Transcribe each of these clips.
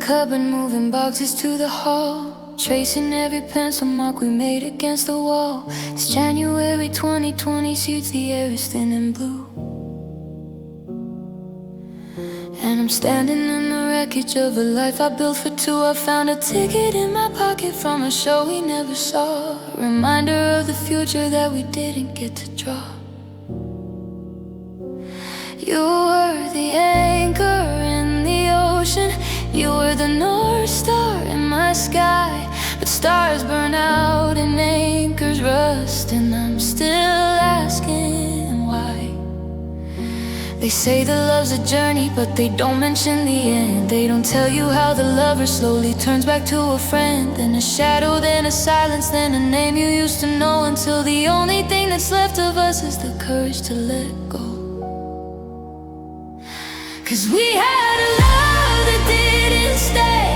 cupboard, moving boxes to the hall, tracing every pencil mark we made against the wall. It's January 2020, seats, the air is thin and blue. And I'm standing in the wreckage of a life I built for two. I found a ticket in my pocket from a show we never saw, a reminder of the future that we didn't get to draw. You were the anchor in the ocean, you were the North Star in my sky. But stars burn out and anchors rust, and I'm still asking why. They say that love's a journey, but they don't mention the end. They don't tell you how the lover slowly turns back to a friend, then a shadow, then a silence, then a name you used to know, until the only thing that's left of us is the courage to let go. 'Cause we had a love that didn't stay,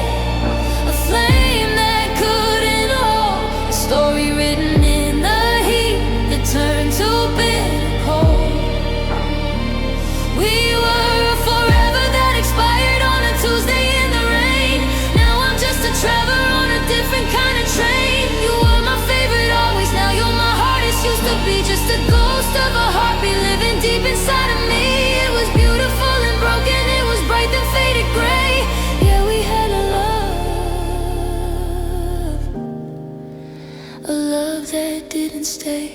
a flame that couldn't hold, a story written in the heat that turned to bitter cold. We were a forever that expired on a Tuesday in the rain. Now I'm just a traveler on a different kind of train. You were my favorite always, now you're my hardest. Used to be just a ghost of a heartbeat living deep inside of me. It was beautiful and broken, it was bright then faded gray. Yeah, we had a love that didn't stay.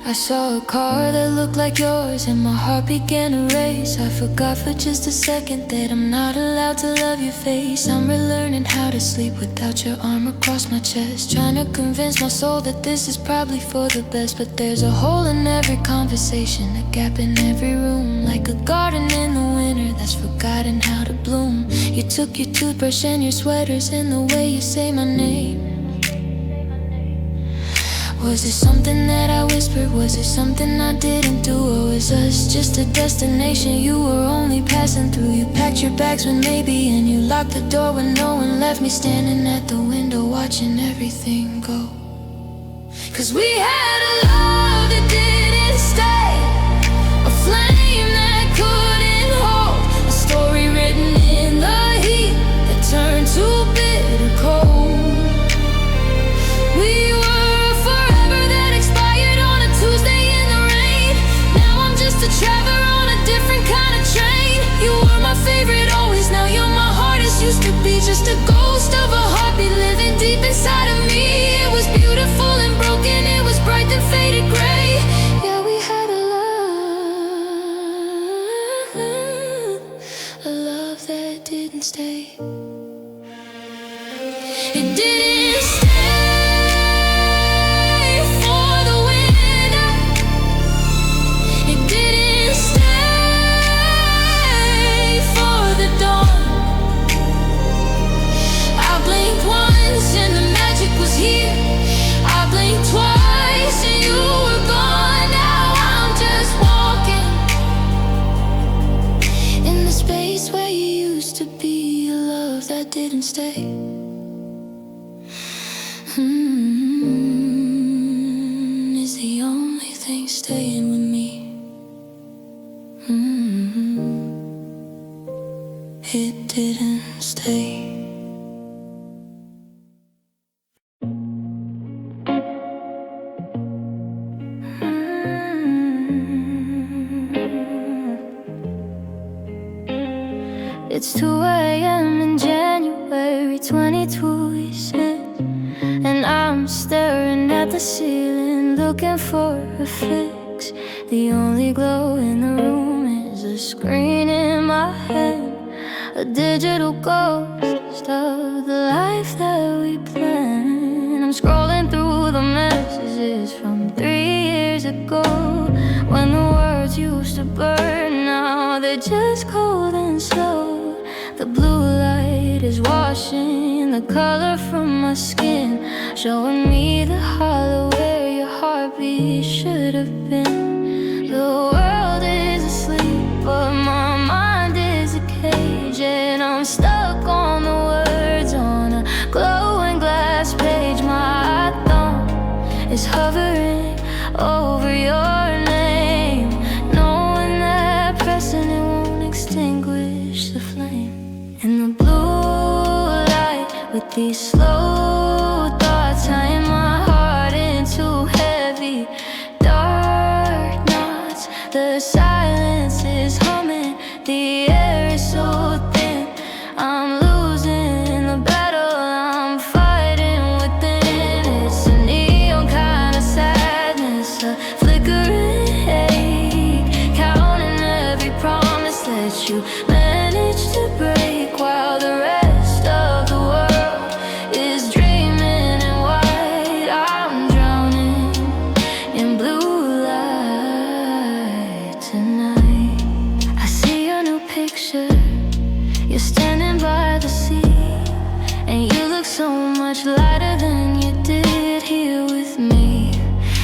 I saw a car that looked like yours, and my heart began to race. I forgot for just a second that I'm not allowed to love your face. I'm relearning how to sleep without your arm across my chest, trying to convince my soul that this is probably for the best. But there's a hole in every conversation, a gap in every room, like a garden in the winter that's forgotten how to bloom. You took your toothbrush and your sweaters and the way you say my name. Was it something that I whispered? Was it something I didn't do? Or was us just a destination you were only passing through? You packed your bags with maybe, and you locked the door when no one left me standing at the window watching everything go. 'Cause we had a love that didn't stay, a flame that couldn't hold, a story written in the heat that turned to bitter cold. We a traveler on a different kind of train. You were my favorite always, now you're my hardest. Used to be just a ghost of a heartbeat living deep inside of me. It was beautiful and broken, it was bright then faded gray. Yeah, we had a love that didn't stay. It didn't stay. Here, I blinked twice and you were gone. Now I'm just walking in the space where you used to be. A love that didn't stay. Is the only thing staying with me. It didn't stay. It's 2 a.m. in January 22, he said, and I'm staring at the ceiling looking for a fix. The only glow in the room is a screen in my head, a digital ghost of the life that we planned. I'm scrolling through the messages from 3 years ago, when the words used to burn. Now they're just cold and slow. The blue light is washing the color from my skin, showing me the hollow where your heartbeat should have been. The world is asleep, but my mind is a cage, and I'm stuck on the words on a glowing glass page. My thumb is hovering over your name, knowing that pressing it won't extinguish the flame. these slow thoughts, tying my heart into heavy dark knots. The silence is humming, the air is so thin. I'm losing the battle, I'm fighting within. It's a neon kind of sadness, a flickering ache, counting every promise that you managed to break, while the rest of the world is dreaming in white. I'm drowning in blue light tonight. I see your new picture, you're standing by the sea, and you look so much lighter than you did here with me.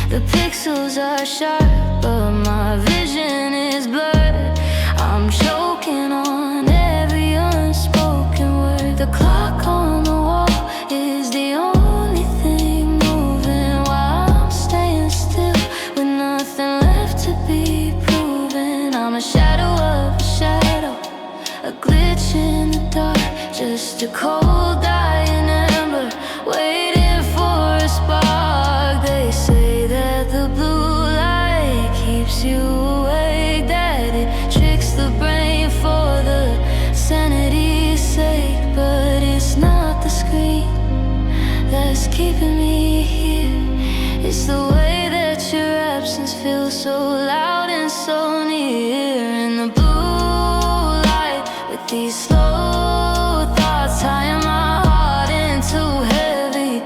The pixels are sharp, but my vision is blurred. I'm choking on every unspoken word. The clock on the wall is the only thing moving, while I'm staying still with nothing left to be proven. I'm a shadow of a shadow, a glitch in the dark, just a cold dying ember, waiting for a spark. They say that the blue light keeps you awake, that it tricks the brain for the sanity's sake. But it's not the screen that's keeping me here, it's the way that your absence feels so loud and so near. In the blue light, with these slow thoughts, tying my heart into heavy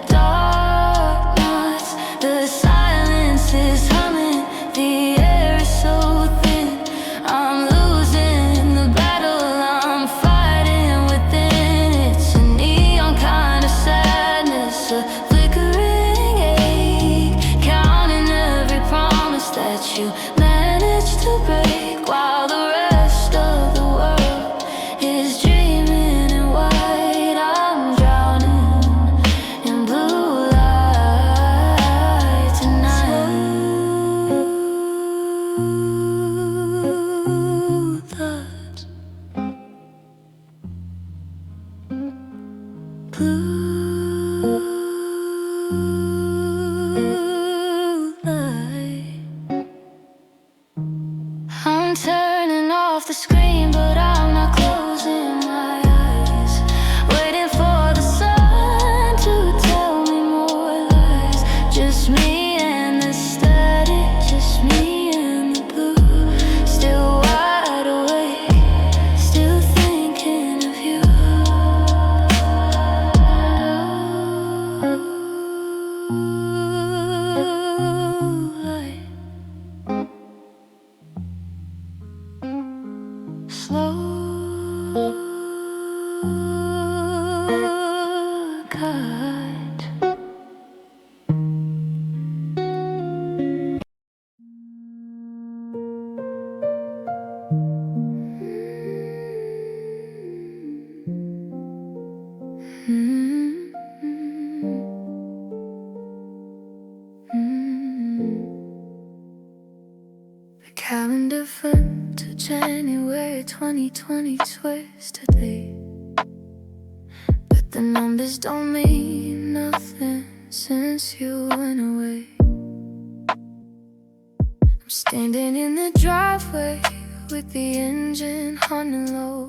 dark knots. The silence is humming, the air is so thin. I'm losing the battle, I'm fighting within. It's a neon kind of sadness, a flickering ache, counting every promise that you managed to break, while the rest of the world is dreaming in white. I'm drowning in blue light tonight. Smooth thoughts, blue light. I'm turning off the screen, but I'm not closing my eyes, waiting for the sun to tell me more lies. Just me and the static, just me and the blue. Still wide awake, still thinking of you. Light. Slow cut. The calendar flipped to January 2020, twist a date, but the numbers don't mean nothing since you went away. I'm standing in the driveway with the engine on low.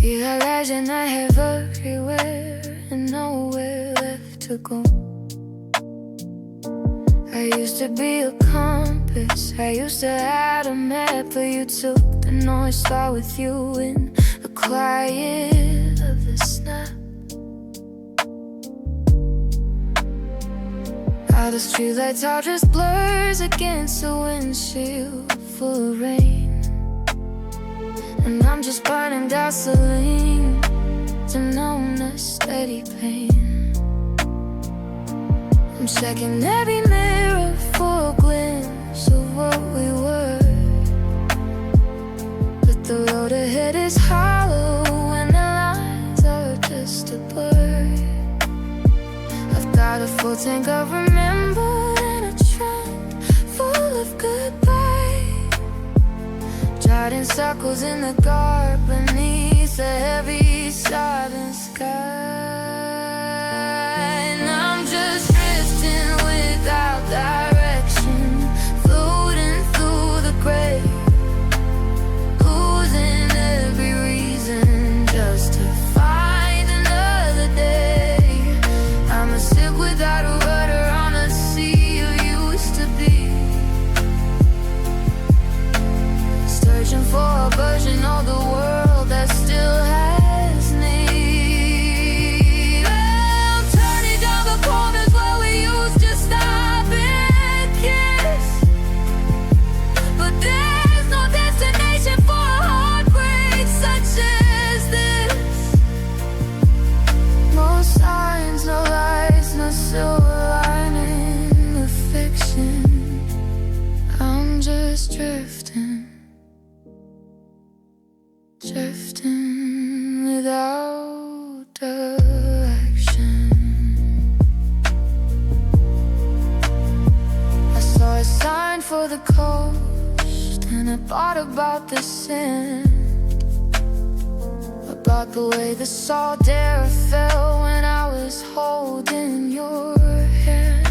Realizing I have everywhere and nowhere left to go. I used to be a compass, I used to add a map, but you took the North Star with you in the quiet of the snap. All the streetlights are just blurs against the windshield full of rain, and I'm just burning gasoline to numb the steady pain. I'm checking every mirror for a glimpse of what we were, but the road ahead is hollow and the lines are just a blur. I've got a full tank of remembered and a trunk full of goodbye, jotting circles in the dark beneath the heavy sobbing. And I'm just drifting without direction, floating through the gray, losing every reason just to find another day. I'm a ship without a rudder on a sea you used to be, searching for a version of the world that still has me. I'm turning down the corners where we used to stop and kiss, but there's no destination for a heartbreak such as this. No signs, no lights, no silver lining of fiction. I'm just drifting, drifting without direction. I saw a sign for the coast, and I thought about the sand, about the way the salt air fell when I was holding your hand.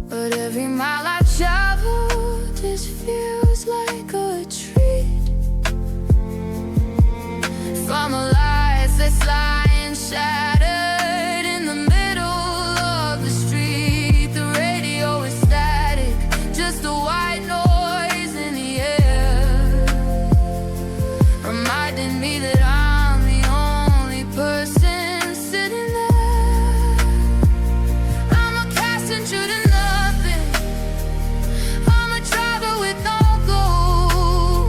But every mile I travel just feels like a treat from a life that's lying shattered in the middle of the street. The radio is static, just a white noise in the air, reminding me that I'm the only person sitting there. I'm a passenger to nothing, I'm a driver with no goal,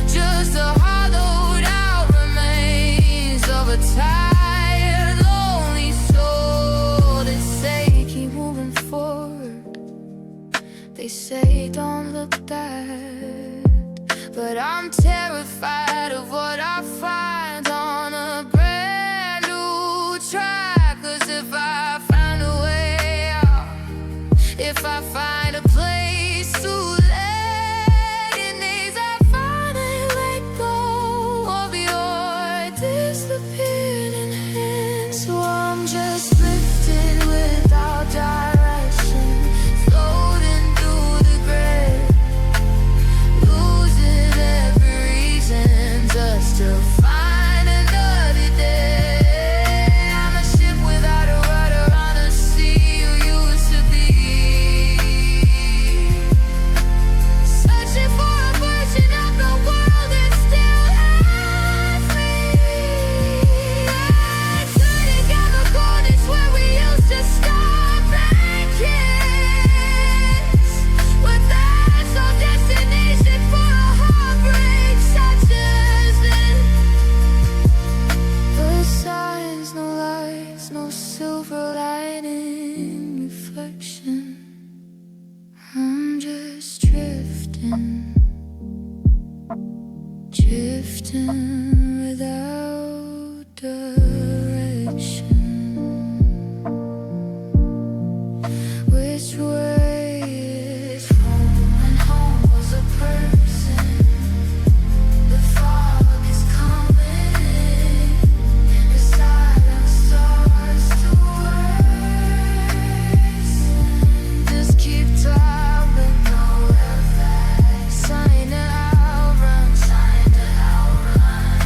just a hollowed out remains of a tired, lonely soul. They say keep moving forward, they say don't look back, but I'm terrified of what I find on a brand new track. 'Cause if I find a way out, if I find a place to let in these, I finally let go of your disappearing hands. So I'm just drifting without direction, floating through the gray, losing every reason just to find another day. I'm a ship without a rudder on a sea you used to be, searching for a version of the world that still has me. Turning down the corners where we used to stop and kiss, but there's no destination for a heartbreak such as this. But signs, no lights, no silver lining reflection. I'm just drifting, drifting without direction. Which way is home? And home was a person. The fog is coming, the silence starts to worsen. Just keep traveling, nowhere back. Sign to outrun, sign to outrun.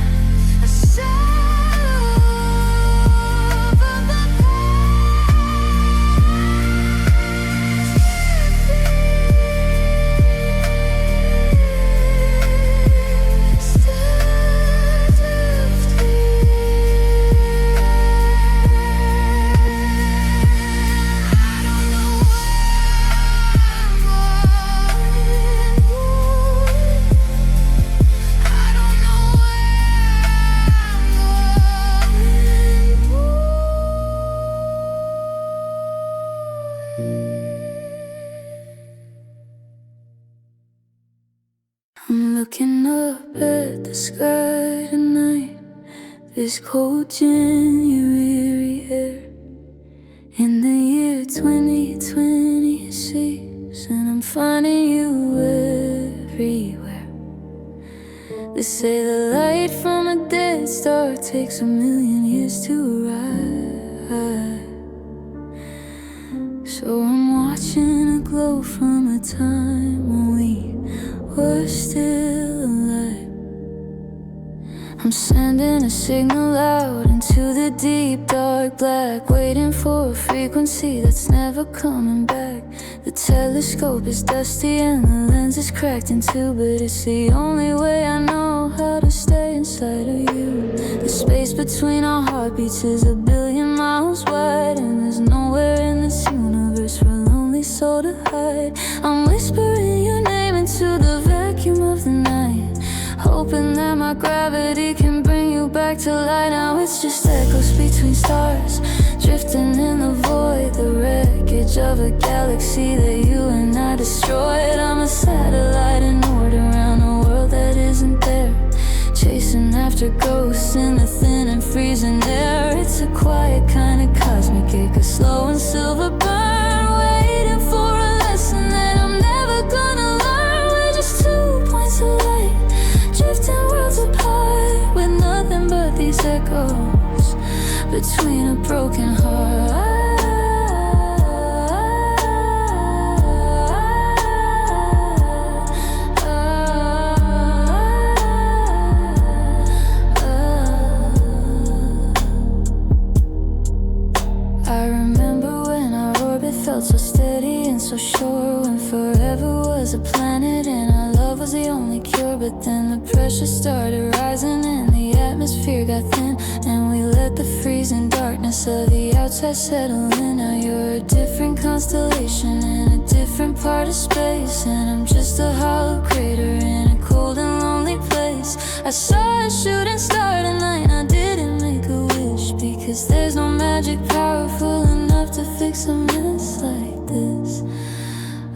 A shadow of the past. Still drifting. I don't know where I'm going. I don't know where I'm looking up at the sky tonight, this cold January air, in the year 2026, and I'm finding you everywhere. They say the light from a dead star takes 1,000,000 years to arrive. So I'm watching a glow from a time when we were still alive. I'm sending a signal out into the deep dark black, waiting for a frequency that's never coming back. The telescope is dusty and the lens is cracked in two, but it's the only way I know how to stay inside of you. The space between our heartbeats is 1,000,000,000 miles wide, and there's nowhere in this universe for a lonely soul to hide. I'm whispering your name into the vacuum of the night, hoping that my gravity can bring you back to light. Now it's just echoes between stars, drifting in the void, the wreckage of a galaxy that you and I destroyed. I'm a satellite in orbit around a world that isn't there, chasing after ghosts in the thin and freezing air. It's a quiet kind of cosmic ache, a slow and silver burn, waiting for a lesson that I'm never gonna learn. We're just 2 points of light, drifting worlds apart, with nothing but these echoes between a broken heart. I remember when our orbit felt so steady and so sure, when forever was a planet and our love was the only cure. But then the pressure started rising and the atmosphere got thin, and we let the freezing darkness of the outside settle in. Now you're a different constellation in a different part of space, and I'm just a hollow crater in a cold and lonely place. I saw a shooting star tonight, I didn't make a wish, because there's no magic powerful enough to fix a mess like this.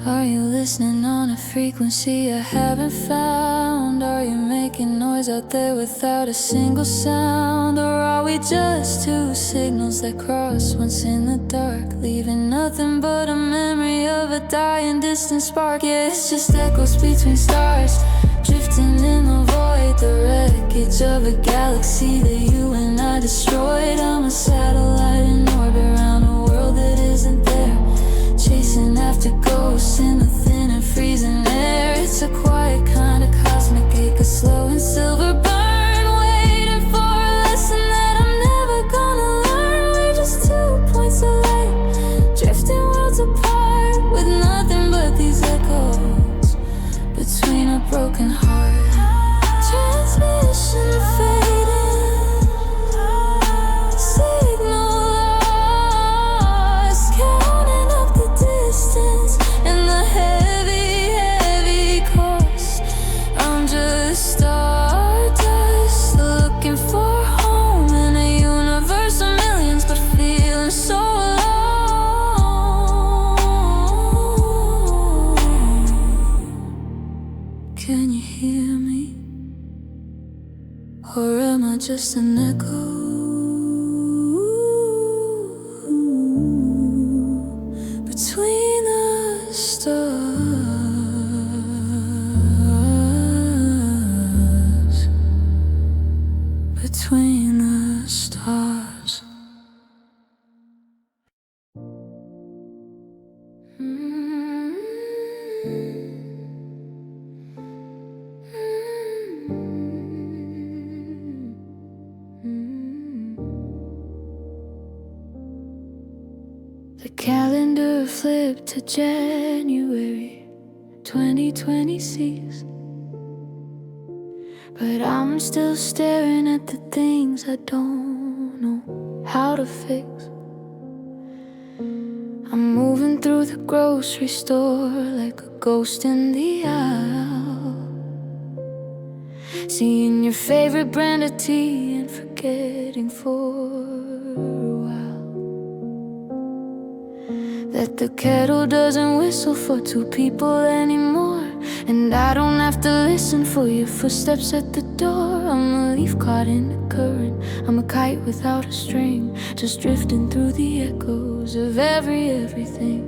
Are you listening on a frequency I haven't found? Are you making noise out there without a single sound? Or are we just two signals that cross once in the dark, leaving nothing but a memory of a dying distant spark? Yeah, it's just echoes between stars, drifting in the void, the wreckage of a galaxy that you and I destroyed. I'm a satellite in orbit around a world that isn't there, chasing after ghosts in the thin and freezing air. It's a quiet kind of cosmic ache, a slow and silver burn, waiting for a lesson that I'm never gonna learn. We're just 2 points of light, drifting worlds apart, with nothing but these echoes between a broken heart. Transmission fading, signal lost, counting up the distance and the heavy, heavy cost. I'm just stardust, looking for home in a universe of millions, but feeling so alone. Can you hear me? Or am I just an echo between the stars, between the stars? The calendar flipped to January 2026, but I'm still staring at the things I don't know how to fix. I'm moving through the grocery store like a ghost in the aisle, seeing your favorite brand of tea and forgetting for a while that the kettle doesn't whistle for 2 people anymore, and I don't have to listen for your footsteps at the door. I'm a leaf caught in the current, I'm a kite without a string, just drifting through the echoes of everything.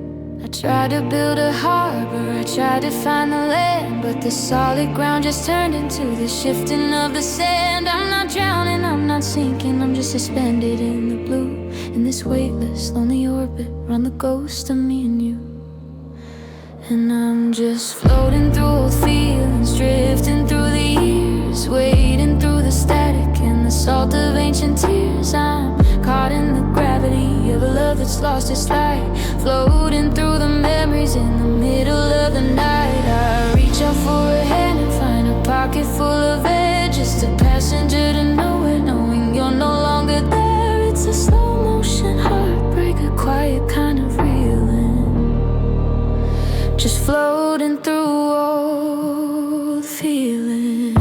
I tried to build a harbor, I tried to find the land, but the solid ground just turned into the shifting of the sand. I'm not drowning, I'm not sinking, I'm just suspended in the blue, in this weightless, lonely orbit around the ghost of me and you. And I'm just floating through old feelings, drifting through the years, wading through the static and the salt of ancient tears. I'm caught in the gravity of a love that's lost its light, floating through the memories in the middle of the night. I reach out for a hand and find a pocket full of air, just a passenger to nowhere, knowing you're no longer there. It's a slow motion heartbreak, a quiet kind of reeling, just floating through old feelings.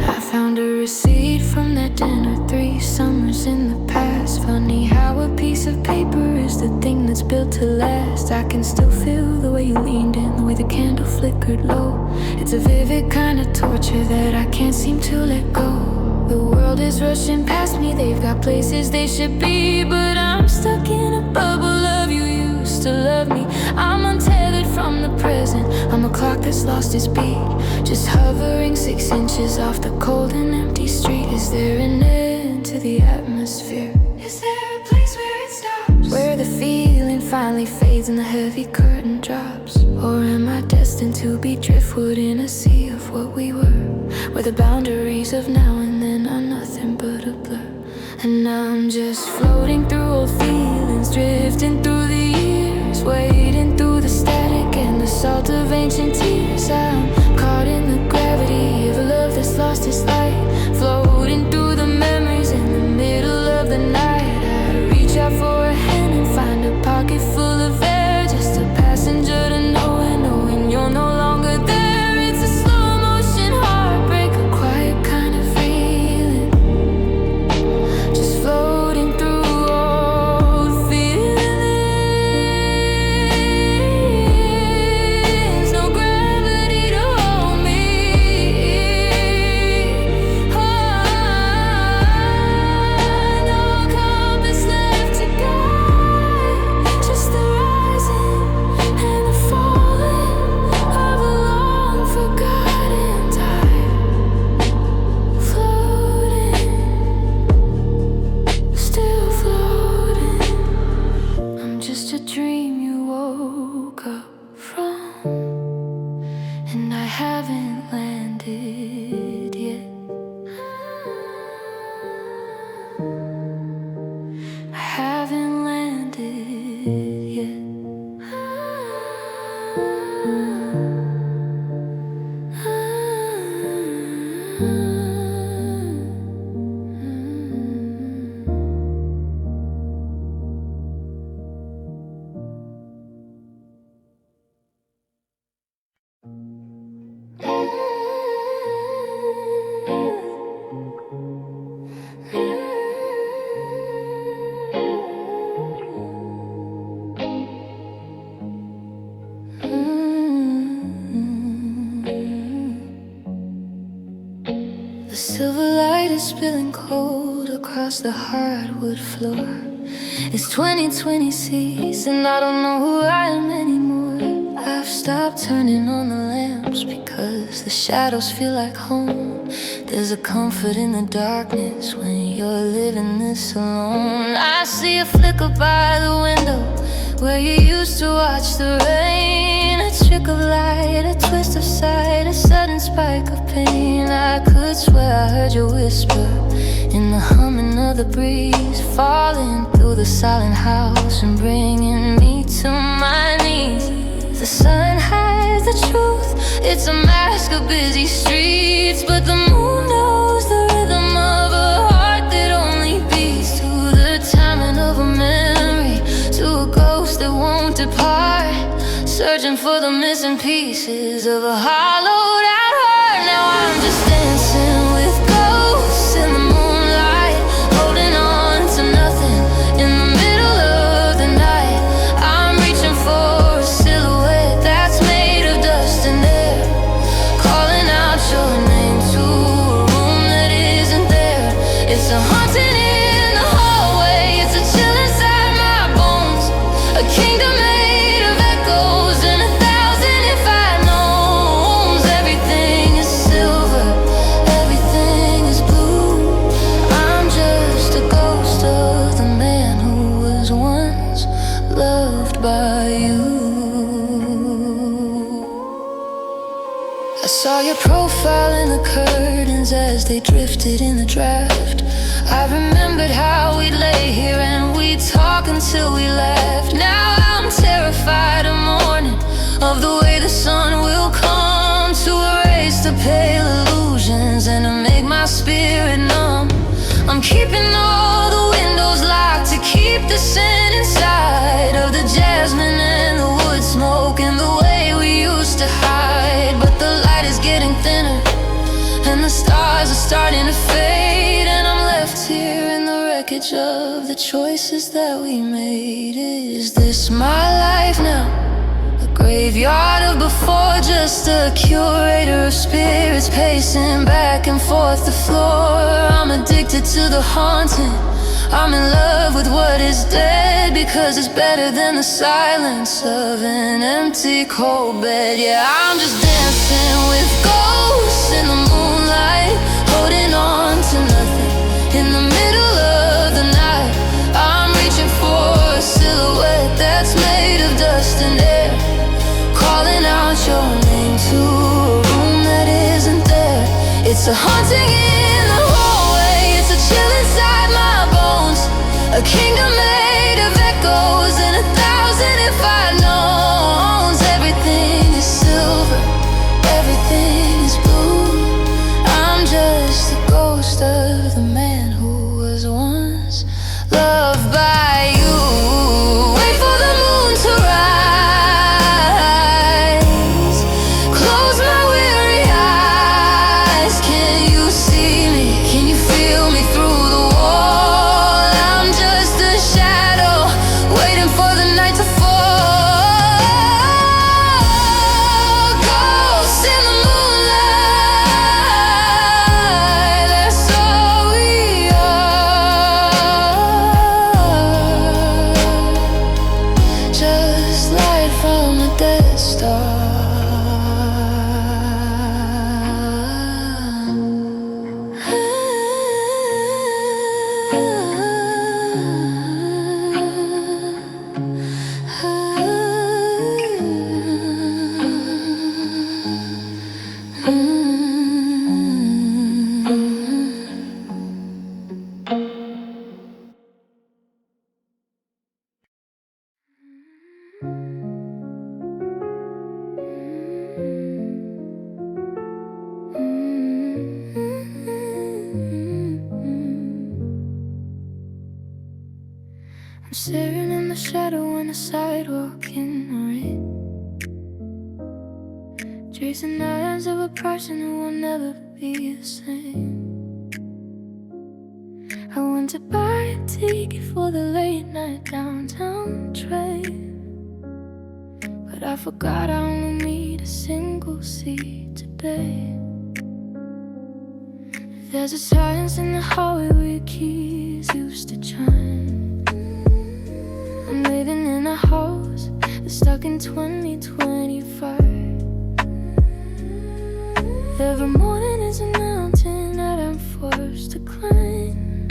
I found a receipt from that dinner 3 summers in the past. Funny how a piece of paper is the thing that's built to last. I can still feel the way you leaned in, the way the candle flickered low. It's a vivid kind of torture that I can't seem to let go. The world is rushing past me, they've got places they should be, but I'm stuck in a bubble of you used to love me. I'm untethered from the present, I'm a clock that's lost its beat, just hovering 6 inches off the cold and empty street. Is there an end to the atmosphere? Is there a place where it stops, where the feeling finally fades and the heavy curtain drops? Or am I destined to be driftwood in a sea of what we were, where the boundaries of now and then are nothing but a blur? And I'm just floating through old feelings, drifting through the years, wading through the static and the salt of ancient tears. I'm caught in the gravity of a love that's lost its light, floating through the memories in the middle of the night. I reach out for a hand and find a pocket full of air, just a passenger to nowhere, knowing you're no longer there. It's a slow motion heartbreak, a quiet kind of feeling, just floating through old feelings. No gravity to hold me. Oh, no compass left to guide, just the rising and the falling of a long forgotten tide. Floating, still floating. I'm just a dream you woke up from, and I haven't landed yet. I haven't landed yet. The silver light is spilling cold across the hardwood floor. It's 2026 and I don't know who I am anymore. I've stopped turning on the lamps because the shadows feel like home. There's a comfort in the darkness when you're living this alone. I see a flicker by the window where you used to watch the rain. A trick of light, a twist of sight, a sudden spike of pain. I could swear I heard you whisper in the humming of the breeze, falling through the silent house and bringing me to my knees. The sun hides the truth, it's a mask of busy streets, but the moon knows the rhythm of a heart that only beats to the timing of a memory, to a ghost that won't depart, searching for the missing pieces of a hollowed out heart. Now I'm just dancing with ghosts in the moonlight, holding on to nothing in the middle of the night. I'm reaching for a silhouette that's a haunting in the hallway, it's a chill inside my bones. A kingdom made of echoes and 1,000 if I knows. Everything is silver, everything is blue. I'm just a ghost of the man who was once loved by you. I saw your profile in the curtains as they drifted in the draft. I remembered how we'd lay here and we'd talk until we left. Now I'm terrified of morning, of the way the sun will come to erase the pale illusions and to make my spirit numb. I'm keeping all the windows locked to keep the scent inside of the jasmine and the wood smoke and the way we used to hide. But the light is getting thinner and the stars are starting to fade, and I'm left here in the wreckage of the choices that we made. Is this my life now? A graveyard of before, just a curator of spirits pacing back and forth the floor. I'm addicted to the haunting, I'm in love with what is dead, because it's better than the silence of an empty cold bed. Yeah, I'm just dancing with ghosts in the moonlight, holding on to nothing in the middle of the night. I'm reaching for a silhouette that's made of dust and air, calling out your name to a room that isn't there. It's a haunting in the hallway, it's a chill inside my bones. A kingdom made of echoes and 1,000 if I knows. Everything is silver, everything is blue. I'm just a ghost of the man who was once loved by you. Wait for the moon to rise, close my weary eyes. Can you see me? Can you feel me through the wall? I'm just a shadow waiting for the night to fall. Ghosts in the moonlight, that's all we are. Just light from a dead star. I'm staring in the shadow on the sidewalk in the rain, chasing eyes of a person who will never be the same. I went to buy a ticket for the late night downtown train, but I forgot I only need a single seat today. There's a silence in the hallway where your keys used to chime. I'm living in a house that's stuck in 2025. Every morning is a mountain that I'm forced to climb,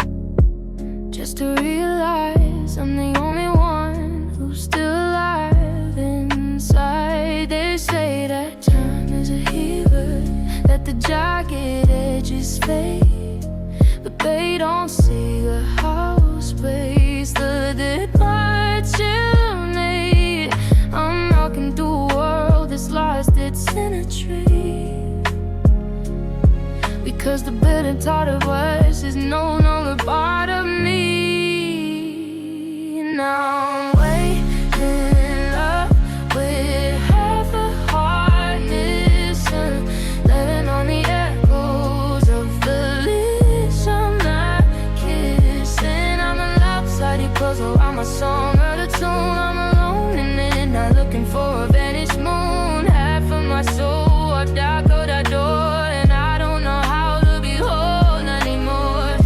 just to realize I'm the only one who's still alive inside. They say that time is a healer, that the jagged edges fade, but they don't see the house breaks, the departure made. I'm walking through a world that's lost its symmetry, because the bitter thought of us is no longer part of me. Now I'm waking up with half a heart missing, living on the echoes of the lips I'm not kissing. I'm a lopsided puzzle, I'm a song or a tune. I'm alone in it, not looking for a vanished moon. Half of my soul walked out that door, and I don't know how to be whole anymore.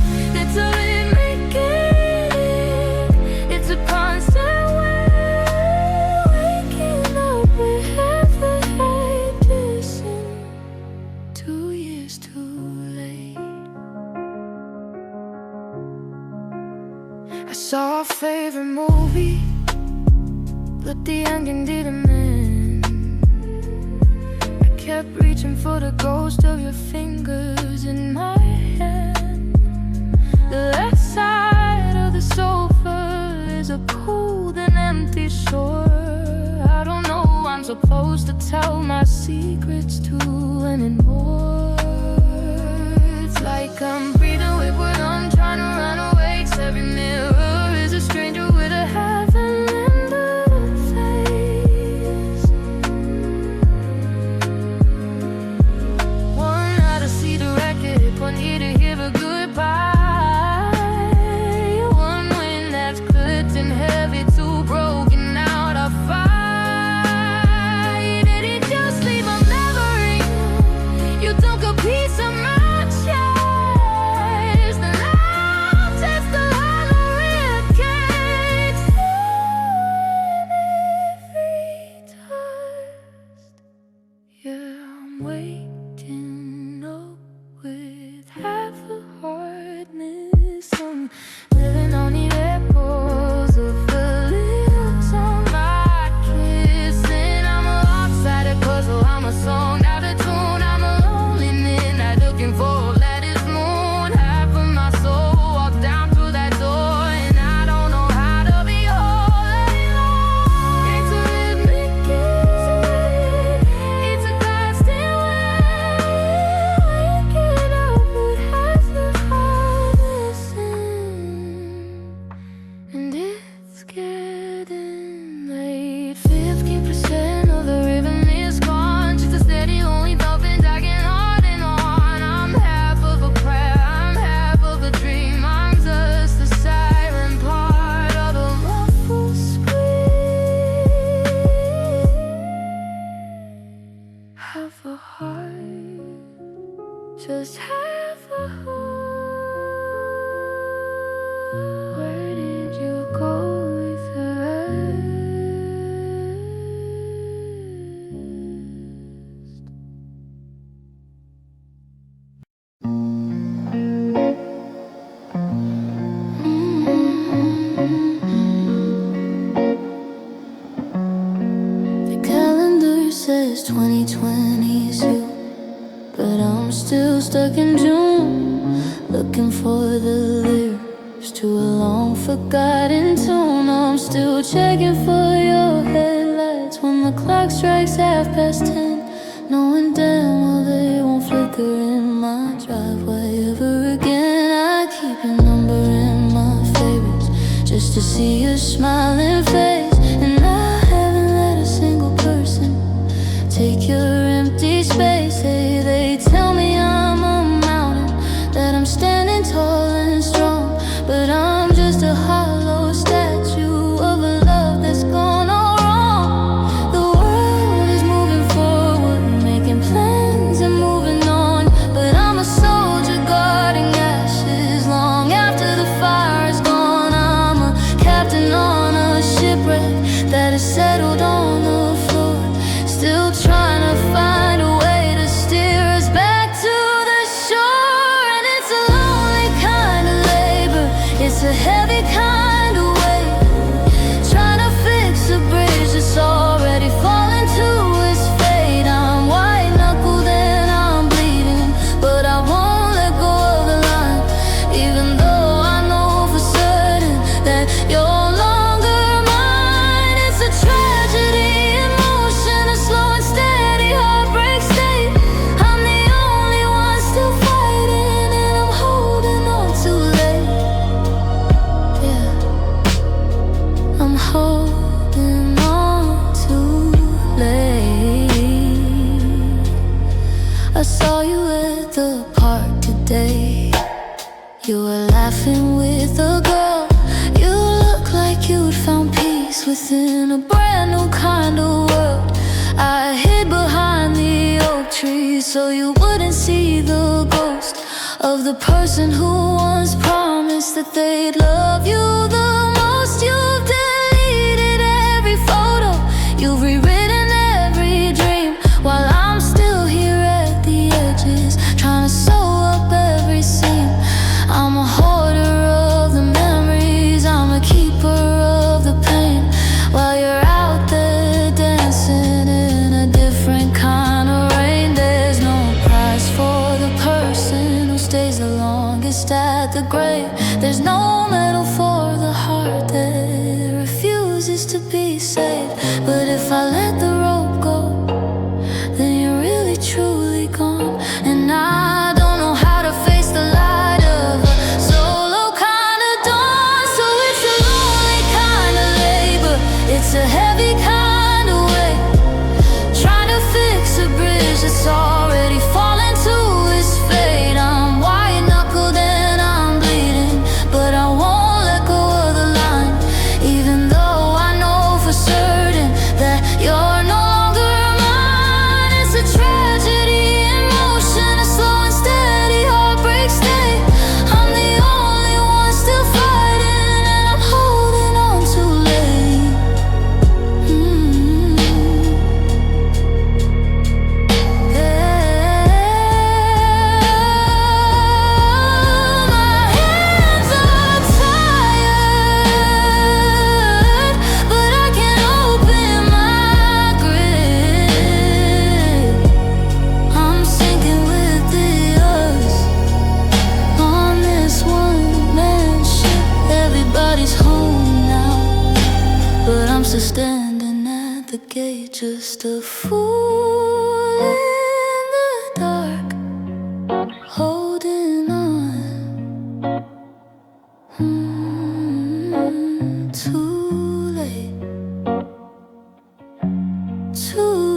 I saw a favorite movie, but the ending didn't end. I kept reaching for the ghost of your fingers in my hand. The left side of the sofa is a cold and empty shore. I don't know who I'm supposed to tell my secrets to anymore. It's like I'm breathing with what I'm trying to run away. 'Cause every mirror is a stranger with a heaven-ended face. One out to see the record, one here to hear a goodbye. One wind that's clipped and heavy, too broken out of fight. Did it just leave a memory? You took a piece of my waking up with half a heart missing, living on the echoes of the lips on my kiss. And I'm a lopsided puzzle, I'm a song out of tune. I'm a lonely midnight looking for a lattice moon. Half of my soul walked down through that door, and I don't know how to be whole anymore. It's a rhythmic kiss, it's a constant half a heart, just half a heart. Where did you go with the rest? The calendar says 2020 is you, but I'm still stuck in June, looking for the lyrics to a long forgotten tune. I'm still checking for your headlights when the clock strikes 10:30, knowing damn well they won't flicker in my driveway ever again. I keep your number in my favorites just to see your smiling face, and I haven't let a single person take your empty space. They tell me I'm a mountain, that I'm standing tall and strong, but I'm just a hollow statue of a love that's gone all wrong. The world is moving forward, making plans and moving on, but I'm a soldier guarding ashes long after the fire is gone. I'm a captain on a shipwreck that is settled on the floor, still trying to find a way to steer us back to the shore. And it's a lonely kind of labor, it's a heavy kind of weight, trying to fix a bridge that's already fallen to its fate. I'm white-knuckled and I'm bleeding, but I won't let go of the line, even though I know for certain that you're longer mine. It's a tragedy in motion, a slow and steady heartbreak state. I'm the only one still fighting, and I'm holding on too late. Yeah, I'm holding on too late. I saw you at the park today. You were laughing with a girl. You look like you'd found peace within a brand new kind of world. I hid behind the oak tree so you wouldn't see the ghost of the person who once promised that they'd love you the most. You've deleted every photo, you've rewritten every dream, while I'm still here at the edges, trying to sew up every seam. I'm a hoarder of the memories, I'm grave. There's no medal for the heart that refuses to be saved. But if I let the rope go, then you're really truly gone. And I don't know how to face the light of a solo kind of dawn. So it's a lonely kind of labor, it's a heavy kind of weight, trying to fix a bridge that's already fallen to its fate. I'm white knuckled and I'm bleeding, but I won't let go of the line, even though I know for certain that you're no longer mine. It's a tragedy in motion, a slow and steady heartbreak state. I'm the only one still fighting, and I'm holding on too late. My hands are tired, but I can't open my grave. I'm sinking with the others on this one-man ship. Everybody's home now, but I'm still standing at the gate, just a fool in the dark, holding on. Too late, too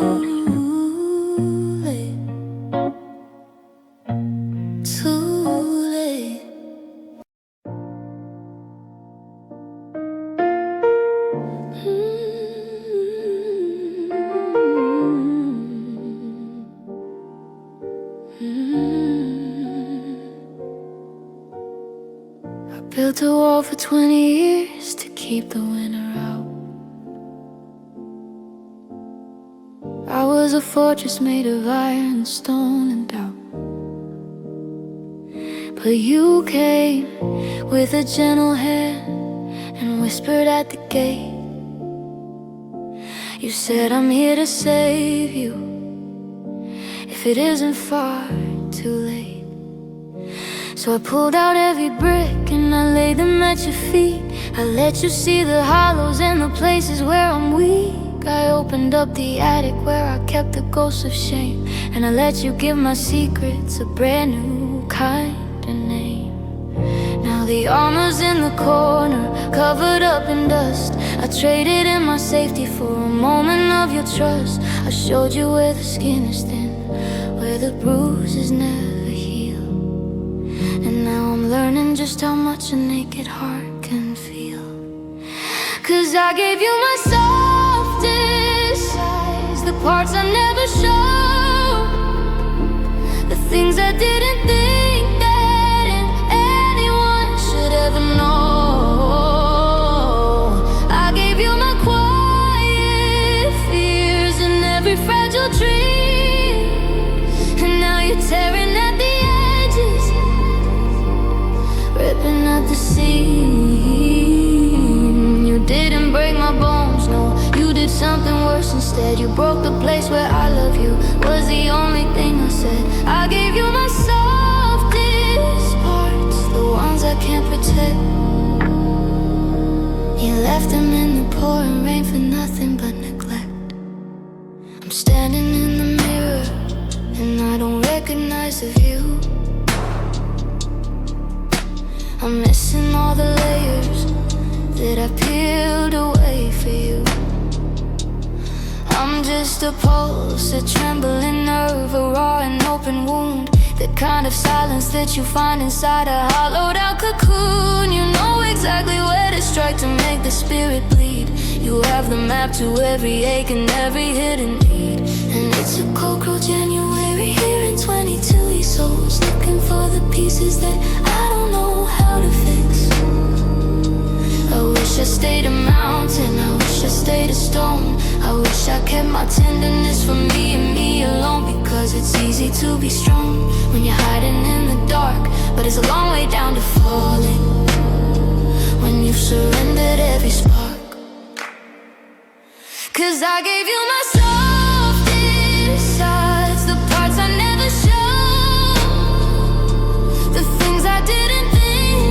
late, too late. I built a wall for 20 years to keep the winter out. I was a fortress made of iron, stone, and doubt. But you came with a gentle hand and whispered at the gate. You said, I'm here to save you, if it isn't far too late. So I pulled out every brick and I laid them at your feet. I let you see the hollows and the places where I'm weak. I opened up the attic where I kept the ghosts of shame, and I let you give my secrets a brand new kind of name. Now the armor's in the corner, covered up in dust. I traded in my safety for a moment of your trust. I showed you where the skin is thin, where the bruises never heal. And now I'm learning just how much a naked heart can feel. 'Cause I gave you my softest sides, the parts I never showed, the things I didn't think that anyone should ever know. I gave you my quiet fears and every fragile dream, and now you're tearing at the edges, ripping at the seam. You didn't break my bones, no, you did something worse instead. You broke the place where I love you, was the only thing I said. I gave you my softest parts, the ones I can't protect. You left them in the pouring rain for nothing but neglect. I'm standing in the mirror and I don't recognize the view. I'm missing all the layers that I peeled away for you. I'm just a pulse, a trembling nerve, a raw and open wound, the kind of silence that you find inside a hollowed out cocoon. You know exactly where to strike to make the spirit bleed. You have the map to every ache and every hidden need. And it's a cold, cruel January here in 22 years old, looking for the pieces that I don't know how to fix. I wish I stayed a mountain, I wish I stayed a stone. I wish I kept my tenderness for me and me alone, because it's easy to be strong when you're hiding in the dark, but it's a long way down to falling when you've surrendered every spark. 'Cause I gave you my softest sides, the parts I never showed, the things I didn't think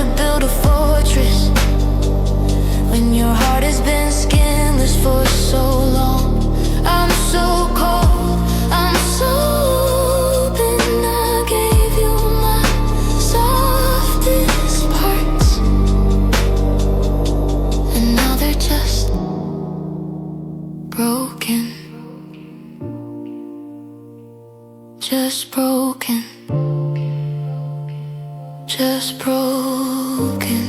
to build a fortress when your heart has been skinless for so long. I'm so cold, I'm so open. I gave you my softest parts, and now they're just broken. Just broken. Just broken.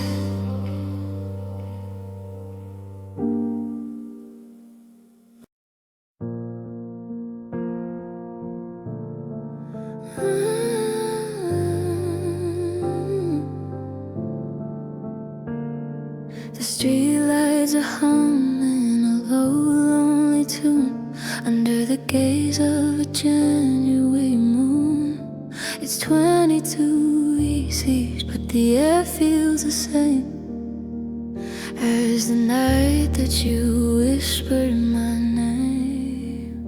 The streetlights are humming a low, lonely tune under the gaze of a January moon. It's 22 east, but the air feels the same as the night that you whispered my name.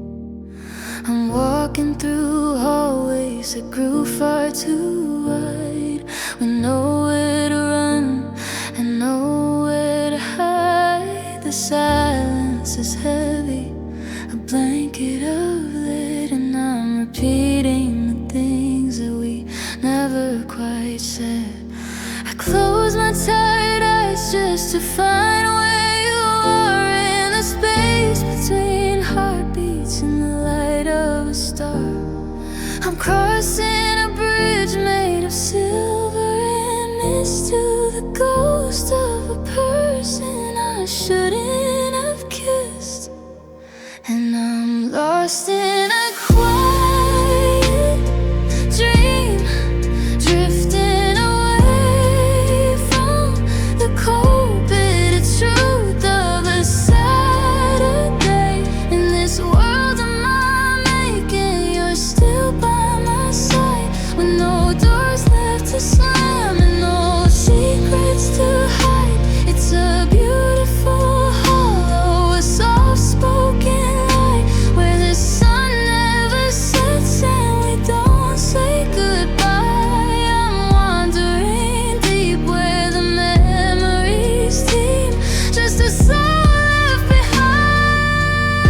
I'm walking through hallways that grew far too wide, with nowhere to run and nowhere to hide. The silence is heavy, a blanket of lead, and I'm repeating the things that we never quite said. I close my tired eyes just to find where you are in the space between heartbeats and the light of a star. I'm crossing a bridge made of silver and mist to the ghost of a person I shouldn't have kissed. And I'm lost in a quiet dream, drifting away from the cold bitter truth of a Saturday. In this world of my making, you're still by my side, with no doors left to slam and no secrets to hide. It's a beautiful hollow, a soft-spoken lie, where the sun never sets and we don't say goodbye. I'm wandering deep where the memories teem, just a soul left behind,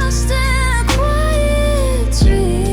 lost in a quiet dream.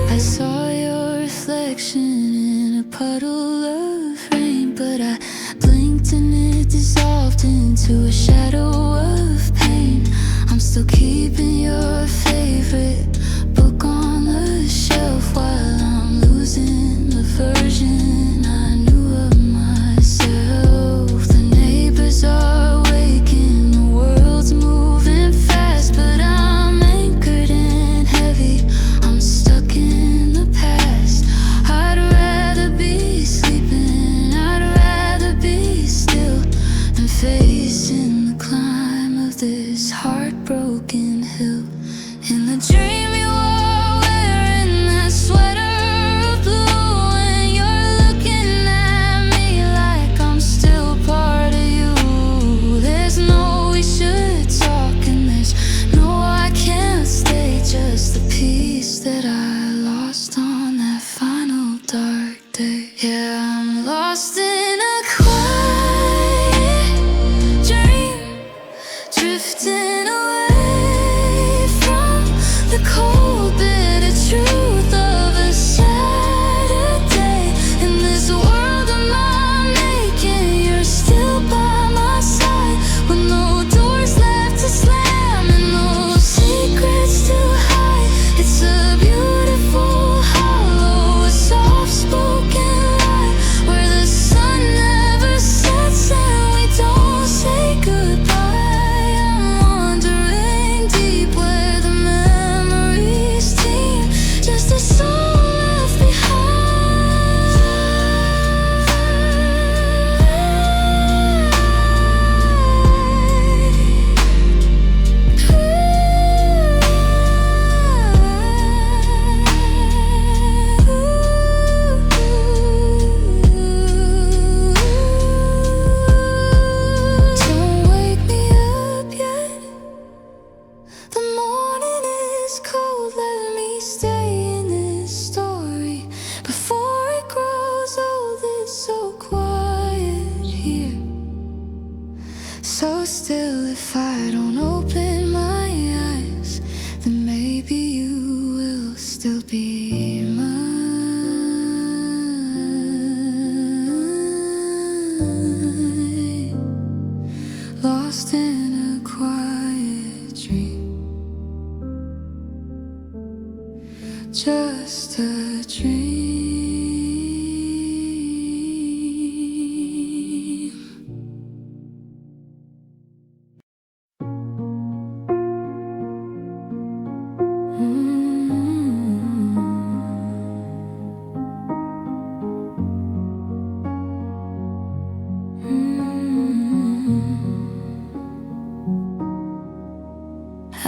I saw your reflection in a puddle of rain, but I blinked and it dissolved into a shadow of pain. I'm still keeping your favorite book on the shelf while I'm losing the version I knew of myself. The neighbors are waking, the world's moving fast, but I'm anchored and heavy. I'm stuck in the past. I'd rather be sleeping, I'd rather be still than facing the climb of this heartbroken hill. In the dream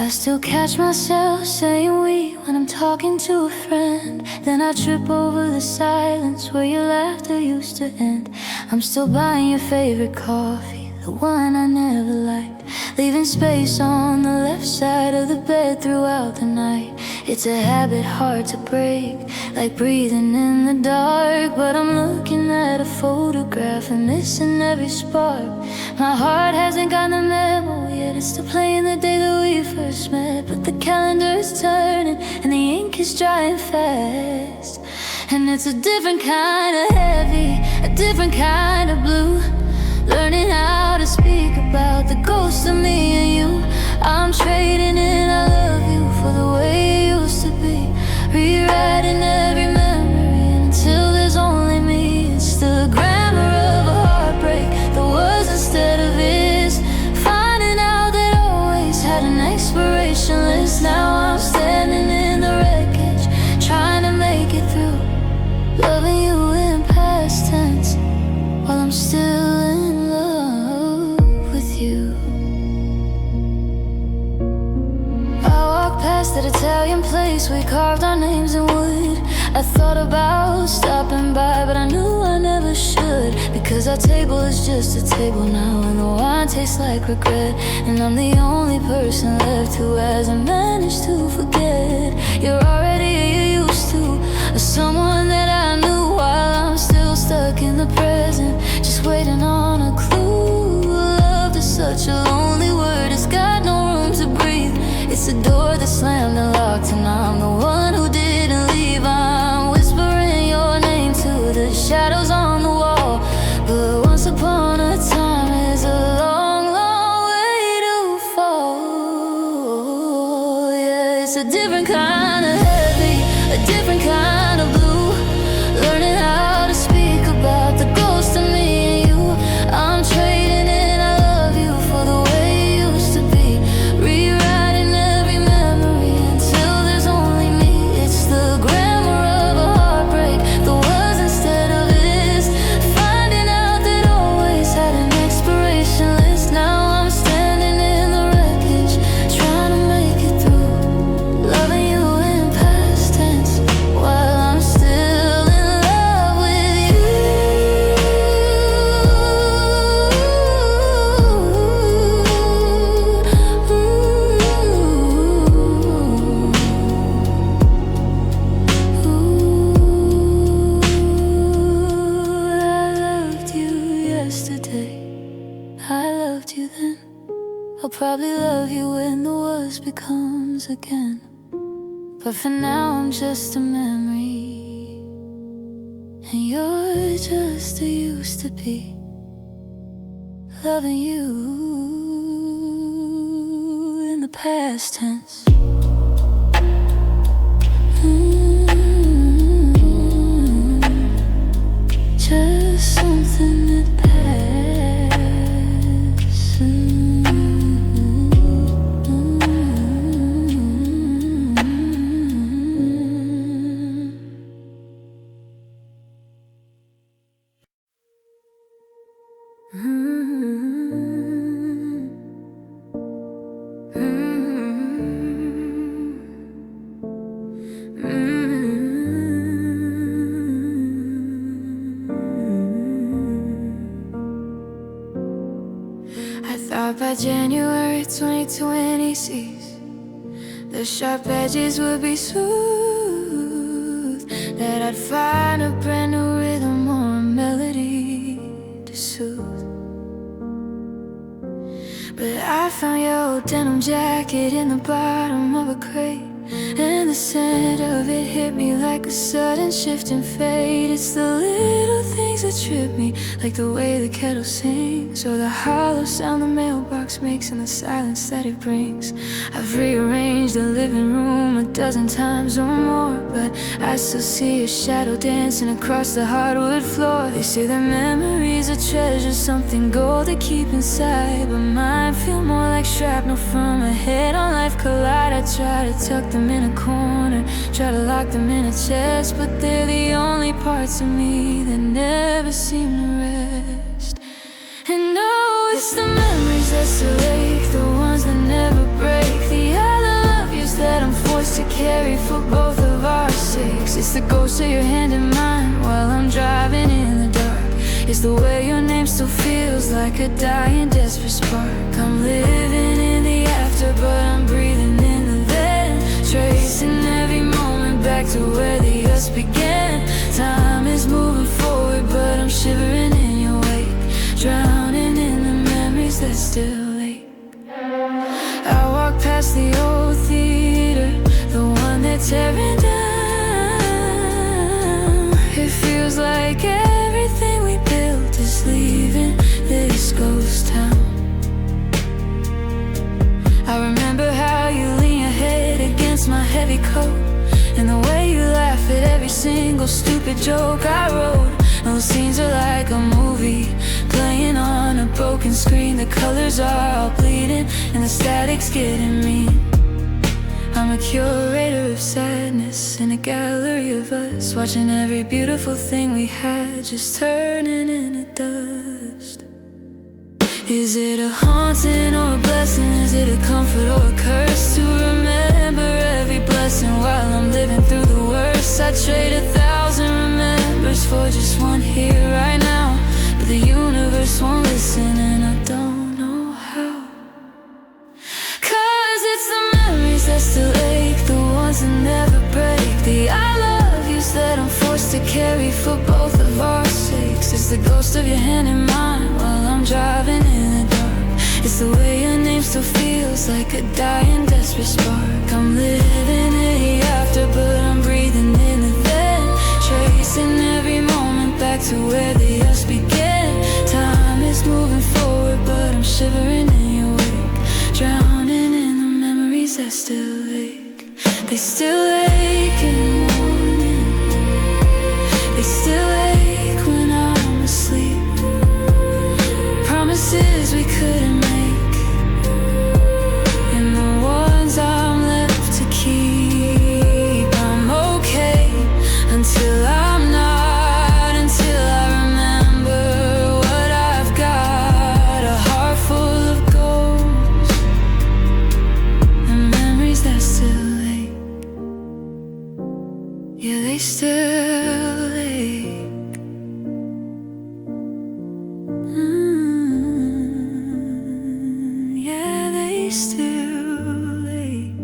still catch myself saying we when I'm talking to a friend. Then I trip over the silence where your laughter used to end. I'm still buying your favorite coffee, the one I never liked, leaving space on the left side of the bed throughout the night. It's a habit hard to break, like breathing in the dark. But I'm looking at a photograph and missing every spark. My heart hasn't got the memo yet, it's still playing the day that we first met. But the calendar is turning and the ink is drying fast. And it's a different kind of heavy, a different kind of blue. Learning how to speak about the ghost of me and you. I'm trading in I love you for the way it used to be, rewriting every memory until there's only me. It's the grammar of a heartbreak, the words instead of is. Finding out that always had an expiration list. Now I'm standing in the wreckage, trying to make it through, loving you in past tense while I'm still in love with you. Past that Italian place we carved our names in wood. I thought about stopping by, but I knew I never should, because our table is just a table now, and the wine tastes like regret. And I'm the only person left who hasn't managed to forget. You're already used to someone that I knew, while I'm still stuck in the present, just waiting on a clue. Love is such a lonely word, it's got no room to breathe. It's a door that slammed and locked, and I'm the one who didn't leave. I'm whispering your name to the shadows on the wall, but once upon a time is a long, long way to fall. Yeah, it's a different kind of heavy, a different kind of blue. Learning how to speak about the ghost of me and you. I'm trading in I love you for the way it used to be, rewriting every memory until there's only me. It's the grammar of a heartbreak, the was instead of is. Finding out that always had an expiration list. Now I'm standing in the wreckage, trying to make it through, loving you in past tense while I'm still in love with you. I loved you yesterday, I loved you then. I'll probably love you when the was becomes again. But for now I'm just a memory, and you're just a used to be, loving you in the past tense. Just something that I thought by January 2020 seas, the sharp edges would be smooth, that I'd find a brand new rhythm or a melody to soothe. But I found your old denim jacket in the bottom of a crate, and the scent of it hit me like a sudden shift in fate. It's the little things that trip me, like the way the kettle sings, or the hollow sound the mailbox makes and the silence that it brings. I've rearranged the living room a dozen times or more, but I still see your shadow dancing across the hardwood floor. They say that memories are treasures, something gold they keep inside, but mine feel more like shrapnel from a head-on-life collide. I try to tuck them in a corner, try to lock them in a chest, but they're the only parts of me that never seem to rest. And no, it's the memories that still ache, the ones that never break, the to carry for both of our sakes. It's the ghost of your hand in mine while I'm driving in the dark. It's the way your name still feels like a dying, desperate spark. I'm living in the after, but I'm breathing in the then, tracing every moment back to where the us began. Time is moving forward, but I'm shivering in your wake, drowning in the memories that still ache. I walk past the old theater, the one that's tearing down. It feels like everything we built is leaving this ghost town. I remember how you lean your head against my heavy coat, and the way you laugh at every single stupid joke I wrote. Those scenes are like a movie playing on a broken screen. The colors are all bleeding and the static's getting me. I'm a curator of sadness in a gallery of us, watching every beautiful thing we had just turning into dust. Is it a haunting or a blessing? Is it a comfort or a curse to remember every blessing while I'm living through the worst? I trade 1,000 remembers for just one here right now, but the universe won't listen and I don't know how. Cause it's the memories that still ache, the ones that never break, the I love yous that I'm forced to carry for both of our sakes. It's the ghost of your hand in mine while I'm driving in the dark. It's the way your name still feels like a dying, desperate spark. I'm living in the after, but I'm breathing in the then, tracing every moment back to where the us began. Time is moving forward, but I'm shivering in your wake, drowning in the memories that still ache. They still ache in the morning, they still ache when I'm asleep. Promises we couldn't make, and the ones I'm left to keep. I'm okay until I'm not, until I remember what I've got. A heart full of ghosts and memories that still ache. Yeah, they still ache. Yeah, they still ache.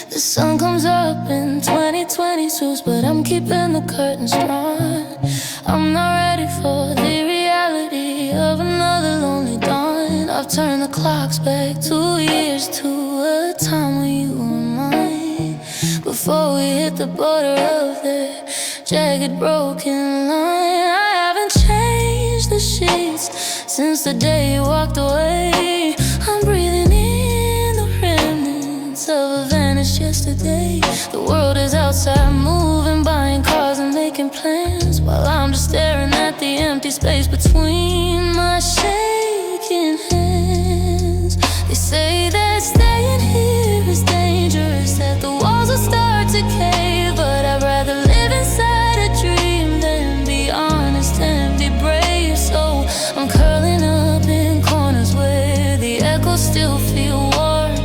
The sun comes up in 2022s, but I'm keeping the curtains drawn. I'm not ready for the reality of another lonely dawn. I've turned the clocks back 2 years to a time when you were mine, before we hit the border of that jagged, broken line. I haven't changed the sheets since the day you walked away. I'm breathing in the remnants of a vanished yesterday. The world is outside, moving, buying cars and making plans, while I'm just staring at the empty space between my shaking hands. They say that staying here is dangerous, that the walls will start to cave, but I'd rather live inside a dream than be honest and be brave. So I'm curling up in corners where the echoes still feel warm,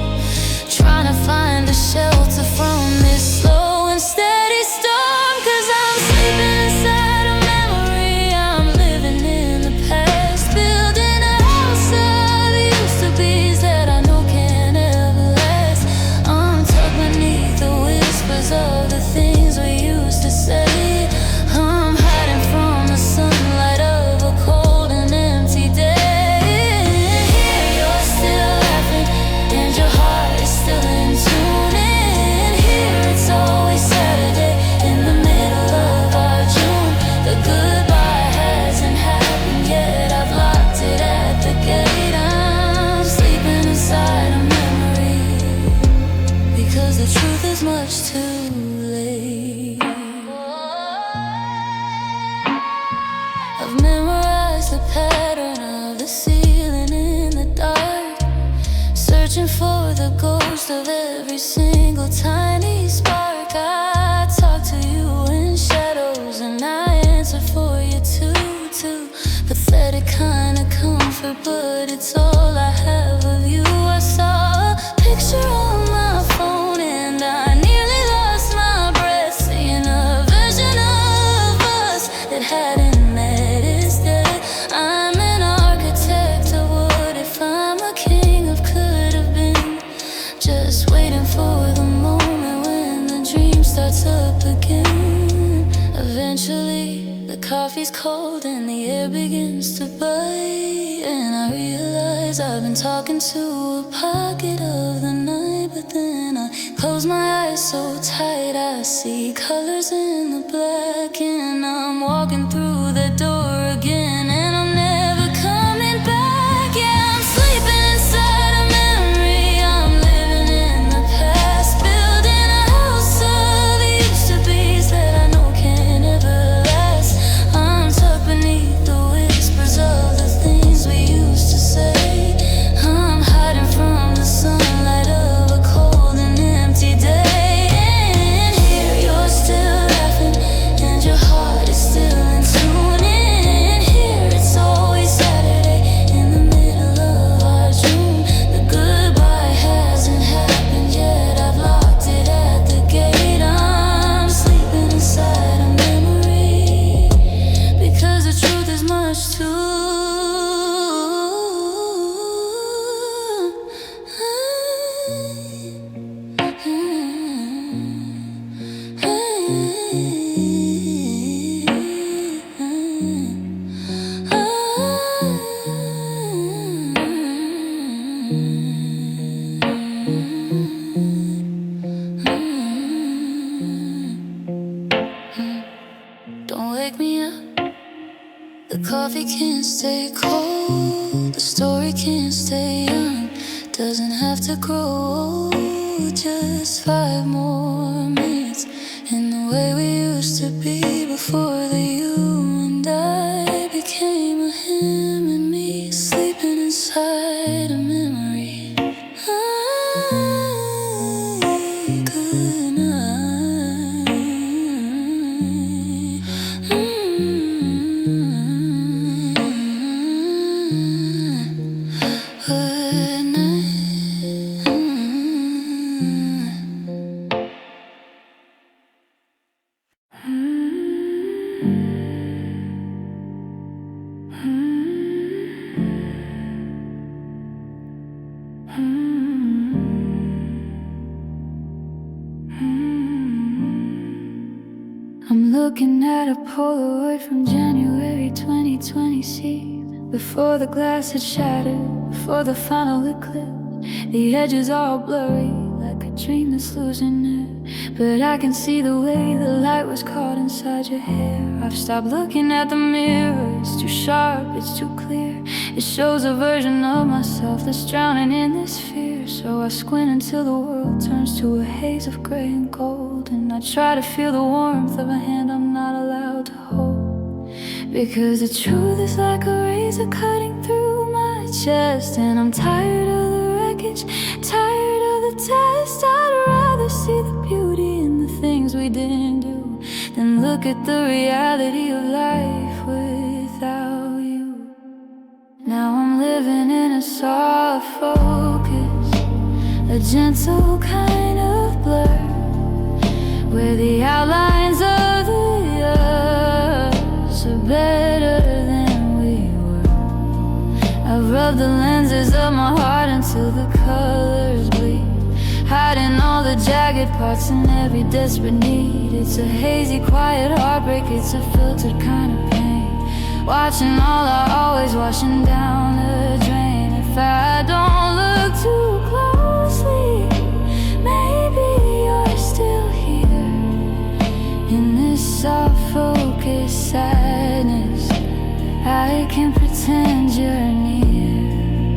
trying to find a shelter from this slow and steady storm. Cause I'm sleeping inside a memory, I'm living in the past. ghost of every single tiny spark. I talk to you in shadows and I answer for you too. Pathetic kind of comfort, but it's all I have of you. I saw a picture on my phone and I nearly lost my breath, seeing a version of us that hadn't met its death. I'm an architect of what if, I'm a king of could have been, just waiting for the moment when the dream starts up again. Eventually the coffee's cold and the air begins to bite, and I realize I've been talking to a pocket of the night. But then I close my eyes so tight, I see colors in the black, and I'm walking through the door again, and I'm never coming back. Yeah, I'm sleeping inside a memory, I'm living in the past, building a house of used-to-bes that I know can never last. I'm tucked beneath the whispers of the things we used to say. I'm hiding from the sunlight of a cold and empty day. And here you're still laughing and your heart is still in tune. And here it's always Saturday in the middle of our June. The goodbye hasn't happened yet, I've locked it at the gate. I'm sleeping inside a memory, because the truth is much too Don't wake me up. The coffee can't stay cold, the story can't stay young, doesn't have to grow old. Just 5 more minutes in the way we used to be before the you and I became a him and me, sleeping inside a memory. Good night. Good night. I'm looking at a Polaroid from January 2020. See, before the glass had shattered, before the final eclipse, the edges are all blurry, like a dream that's losing it. But I can see the way the light was caught inside your hair. I've stopped looking at the mirror, it's too sharp, it's too clear. It shows a version of myself that's drowning in this fear. So I squint until the world turns to a haze of gray and gold, and I try to feel the warmth of a hand I'm not allowed to hold. Because the truth is like a razor cutting through my chest, and I'm tired of the wreckage, tired of the test. I'd rather see the beauty in the things we didn't do than look at the reality of life without you. Now I'm living in a soft focus, a gentle kind of blur, where the outlines of the years are better than we were. I've rubbed the lenses of my heart until the colors bleed, hiding all the jagged parts and every desperate need. It's a hazy, quiet heartbreak, it's a filtered kind of pain, watching all our always washing down the drain. If I don't look too closely, maybe you're still here in this soft focus sadness. I can pretend you're near.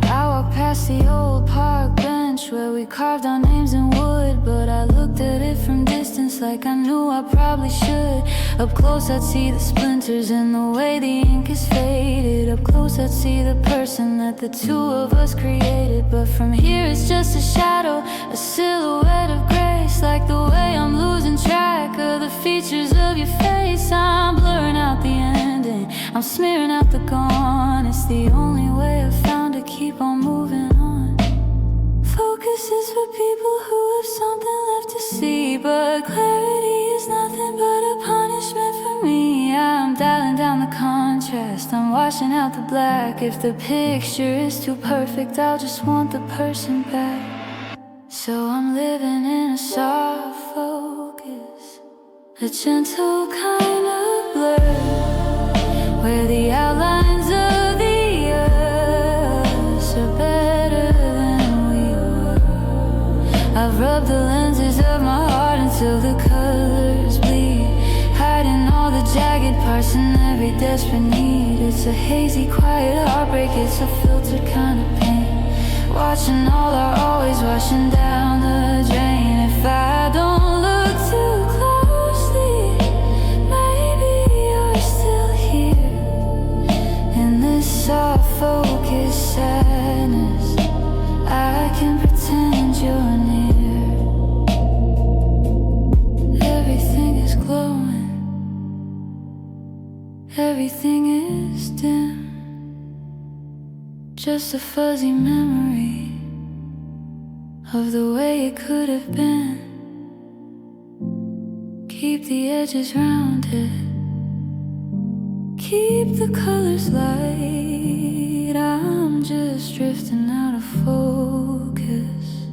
I walk past the old park bench where we carved our names in wood, but I looked at it from distance like I knew I probably should. Up close I'd see the splinters and the way the ink is faded up close, I'd see the person that the two of us created. But from here it's just a shadow, a silhouette of grace. Like the way I'm losing track of the features of your face. I'm blurring out the ending, I'm smearing out the gone. It's the only way I've found to keep on moving on. Focus is for people who have something left to see, but clarity is nothing but a punishment for me. I'm dialing down the contrast, I'm washing out the black. If the picture is too perfect, I'll just want the person back. So I'm living in a soft focus, a gentle kind of blur, where the outlines of the earth are better than we were. I've rubbed the lenses of my heart until the colors bleed, hiding all the jagged parts and every desperate need. It's a hazy, quiet heartbreak, it's a filtered kind of pain, watching all our always washing down the drain. If I don't look too closely, maybe you're still here in this soft focus sadness. I can pretend you're near. Everything is glowing, everything is dim, just a fuzzy memory of the way it could have been. Keep the edges rounded, keep the colors light. I'm just drifting out of focus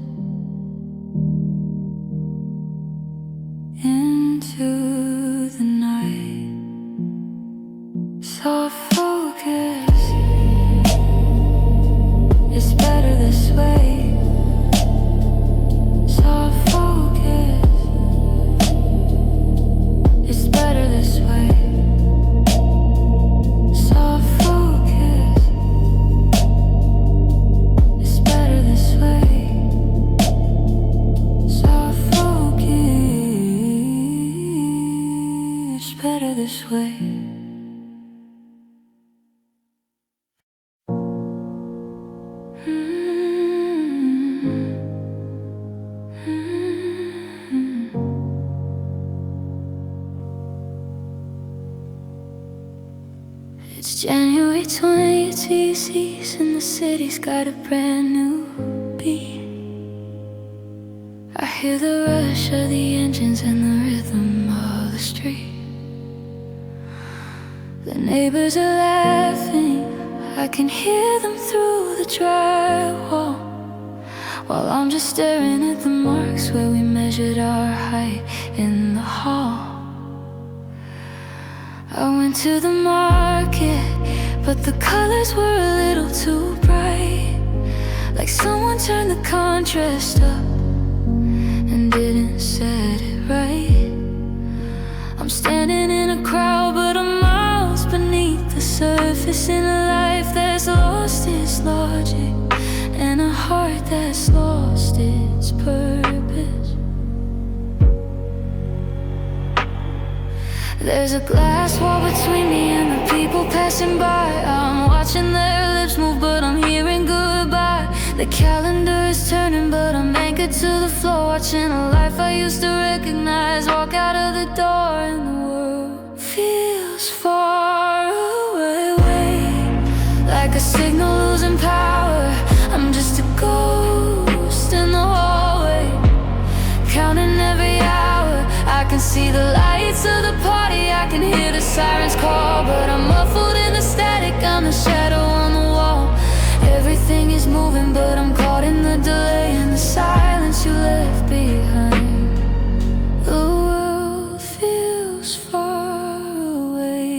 into the night. Soft focus, it's better this way. Soft focus, it's better this way. Soft focus, it's better this way. Soft focus, it's better this way. It's January 20th, TC's, and the city's got a brand new beat. I hear the rush of the engines and the rhythm of the street. The neighbors are laughing, I can hear them through the drywall, while I'm just staring at the marks where we measured our height in the hall. I went to the market, but the colors were a little too bright, like someone turned the contrast up and didn't set it right. I'm standing in a crowd, but I'm miles beneath the surface, in a life that's lost its logic and a heart that's lost its purpose. There's a glass wall between me and the people passing by. I'm watching their lips move, but I'm hearing goodbye. The calendar is turning, but I'm anchored to the floor, watching a life I used to recognize walk out of the door, and the world feels far away, like a signal losing power. I'm just a ghost in the hallway, counting every hour. I can see the lights of the party, I can hear the sirens call, but I'm muffled in the static, I'm the shadow on the wall. Everything is moving, but I'm caught in the delay and the silence you left behind. The world feels far away,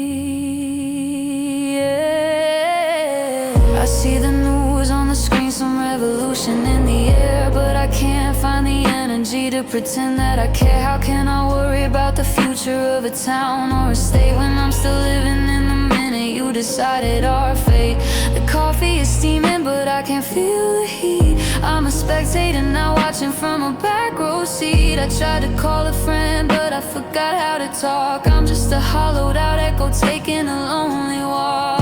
yeah. I see the news on the screen, some revolution in the air, but I can't find the energy to pretend that I care. How can I worry about the future of a town or a state when I'm still living in the minute you decided our fate? The coffee is steaming, but I can't feel the heat. I'm a spectator now, watching from a back row seat. I tried to call a friend, but I forgot how to talk. I'm just a hollowed out echo taking a lonely walk.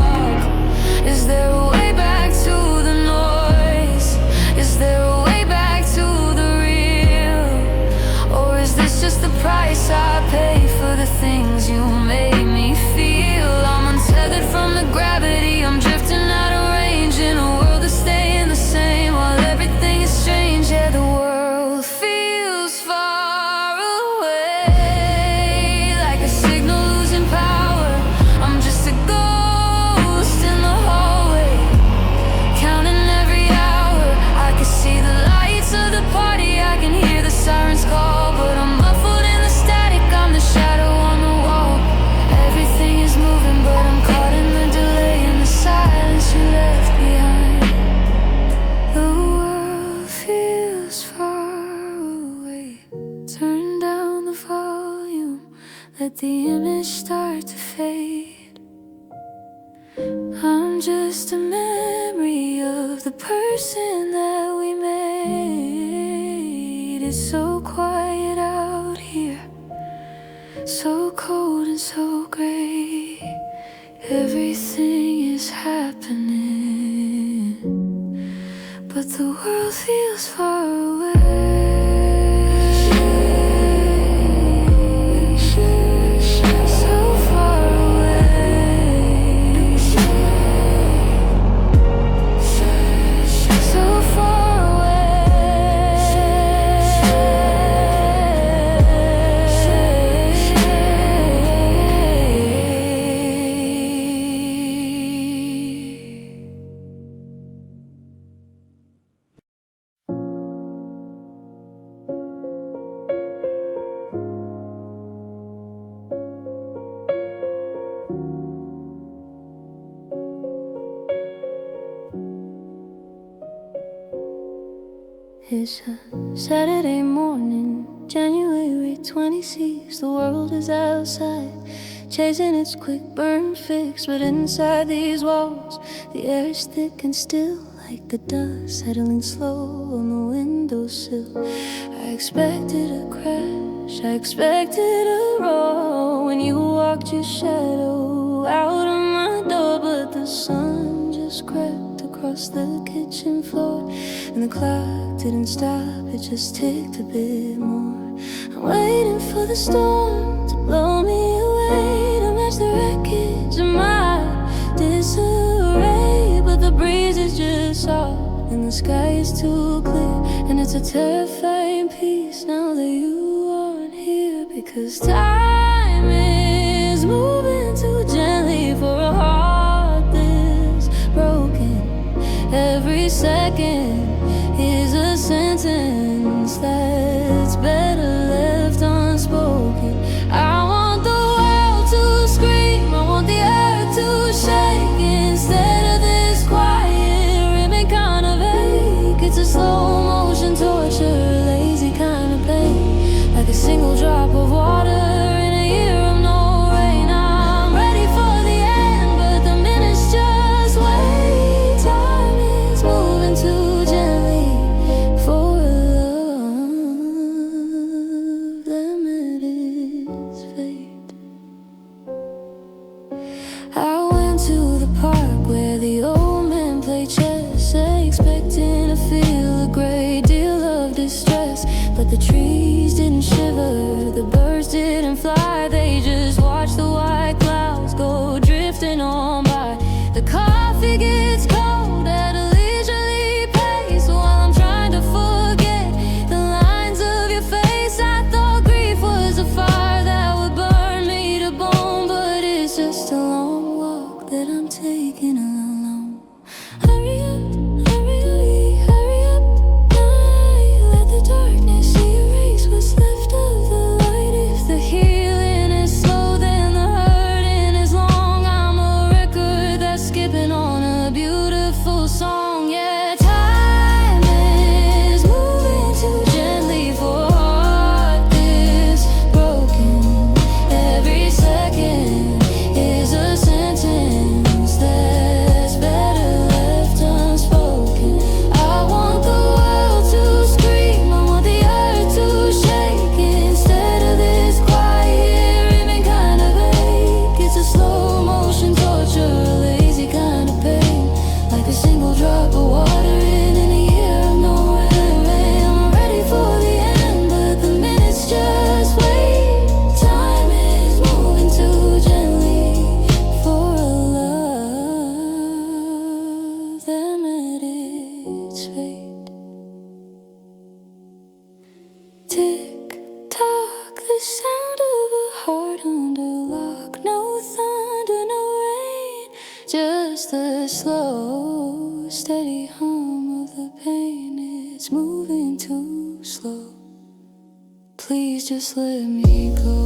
price I pay for the things you made me feel. I'm untethered from the gravity, I'm drifting out of range in a world that's staying the same while everything is strange. Yeah, the world feels far away, like a signal losing power. I'm just a ghost in the hallway, counting every hour. I can see the lights of the party, I can hear the sirens call, but I'm muffled in the static, I'm the shadow on the wall. Everything is moving, but I'm caught in the delay and the silence you left behind. The world feels far away. Turn down the volume, let the image start to fade. I'm just a memory of the person that we made. It's so quiet out here, so cold and so gray. Everything is happening, but the world feels far away. So far away. So far It's a Saturday morning, January 26th. The world is outside, chasing its quick burn fix. But inside these walls, the air is thick and still, like the dust settling slow on the windowsill. I expected a crash, I expected a roar when you walked your shadow out of my door. But the sun just crept across the kitchen floor, and the clock didn't stop, it just ticked a bit more. I'm waiting for the storm to blow me away, to match the wreckage of my disarray. But the breeze is just soft, and the sky is too clear, and it's a terrifying peace now that you aren't here. Because time is moving too gently for a heart this broken. Every second is a sentence that's better left unspoken. I want the world to scream, I want the earth to shake, instead of this quiet rhythm kind of ache. It's a slow motion torture, lazy kind of pain, like a single drop of water in a year of no rain. I'm ready for the end, but the minutes just wait. Time is moving too gently for love that met its fate. I went to the park where the old men play chess, expecting to feel a great deal of distress. But the trees didn't shiver, the birds didn't fly, they just watched the white clouds go drifting on by. The coffee gets cold at a leisurely pace, while I'm trying to forget the lines of your face. I thought grief was a fire that would burn me to bone, but it's just a long walk that I'm taking alone. Hurry up, hurry up now. Let the darkness erase what's left of the light. If the healing is slow, then the hurting is long. I'm a record that's skipping on a beautiful song. Yeah, time is moving too gently for a heart this broken. Every second is a sentence that's better left unspoken. I want the world to scream, I want the earth to shake, instead of this quiet rhythm kind of ache. It's a slow motion torture, a lazy kind of pain, like a single drop Just the slow, steady hum of the pain. It's moving too slow. Please just let me go.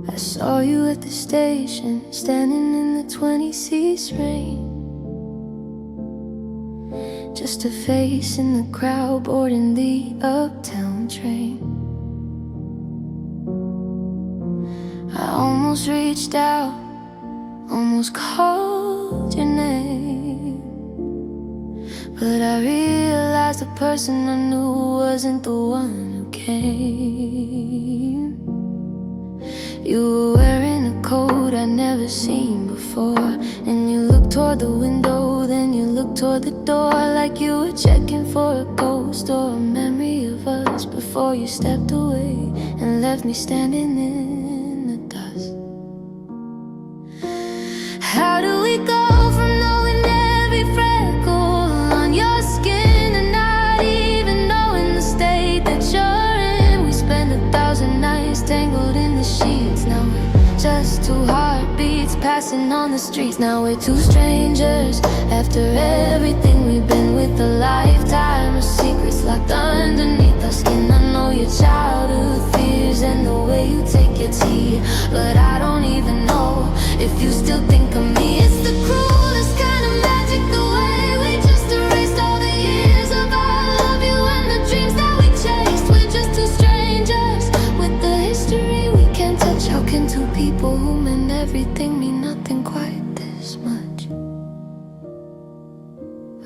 I saw you at the station, standing in the 20 rain. Just a face in the crowd, boarding the uptown train. I almost reached out, almost called your name, but I realized the person I knew wasn't the one who came. You were wearing a coat I'd never seen before, and you looked toward the window, then you looked toward the door, like you were checking for a ghost or a memory of us, before you stepped away and left me standing in the dust. How do we go from knowing every freckle on your skin and not even knowing the state that you're in? We spent 1,000 nights tangled in the sheets. Now we're just two heartbeats passing on the streets. Now we're two strangers after everything we've been with, a lifetime of secrets locked underneath our skin. I know your childhood fears and the way you take your tea, but I don't even know if you still think of me. It's the cruelest kind of magic, the way we just erased all the years of our love you and the dreams that we chased. We're just two strangers with the history we can't touch. How can two people who meant everything mean nothing quite this much?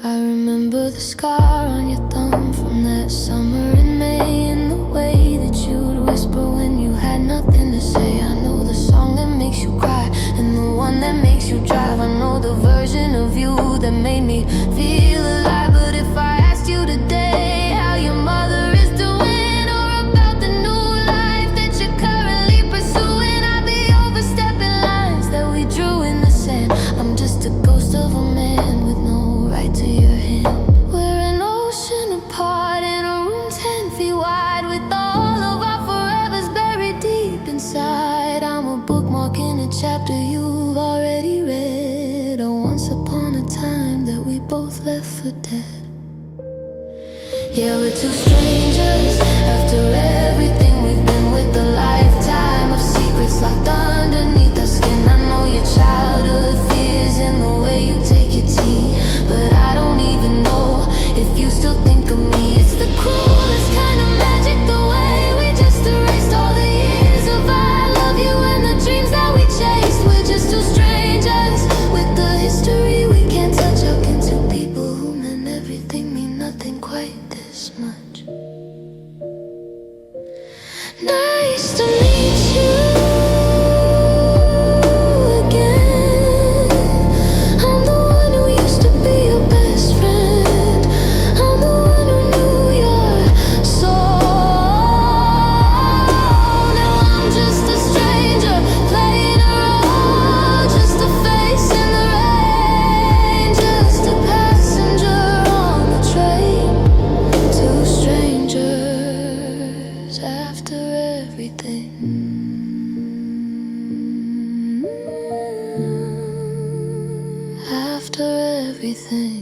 I remember the scar on your thumb from that summer in May, and the way that you'd whisper when you had nothing to say. I know the song that makes you cry and the one that makes you drive. I know the version of you that made me feel alive. But if I asked you today how your mother is doing, or about the new life that you're currently pursuing, I'd be overstepping lines that we drew in the sand. I'm just a ghost of a man with no right to your hand. We're an ocean apart in a room 10 feet wide, with all of our forevers buried deep inside. I'm a bookmark in a chapter you've already read, or once upon a time that we both left for dead. Yeah, we're two strangers after everything we've been with, a lifetime of secrets locked underneath our skin. I know your childhood fears and the way you take your tea, but I don't even know if you still think of me. It's the cruelest kind of magic, the way we just erased all the years of I love you and the dreams that we chased. We're just two strangers with the history we can't touch. How can two people who meant everything mean nothing quite this much? Nice to meet you again. I'm the one who used to be your best friend. I'm the one who knew your soul. Now I'm just a stranger playing a role, just a face in the rain, just a passenger on the train. Two strangers after everything. After everything.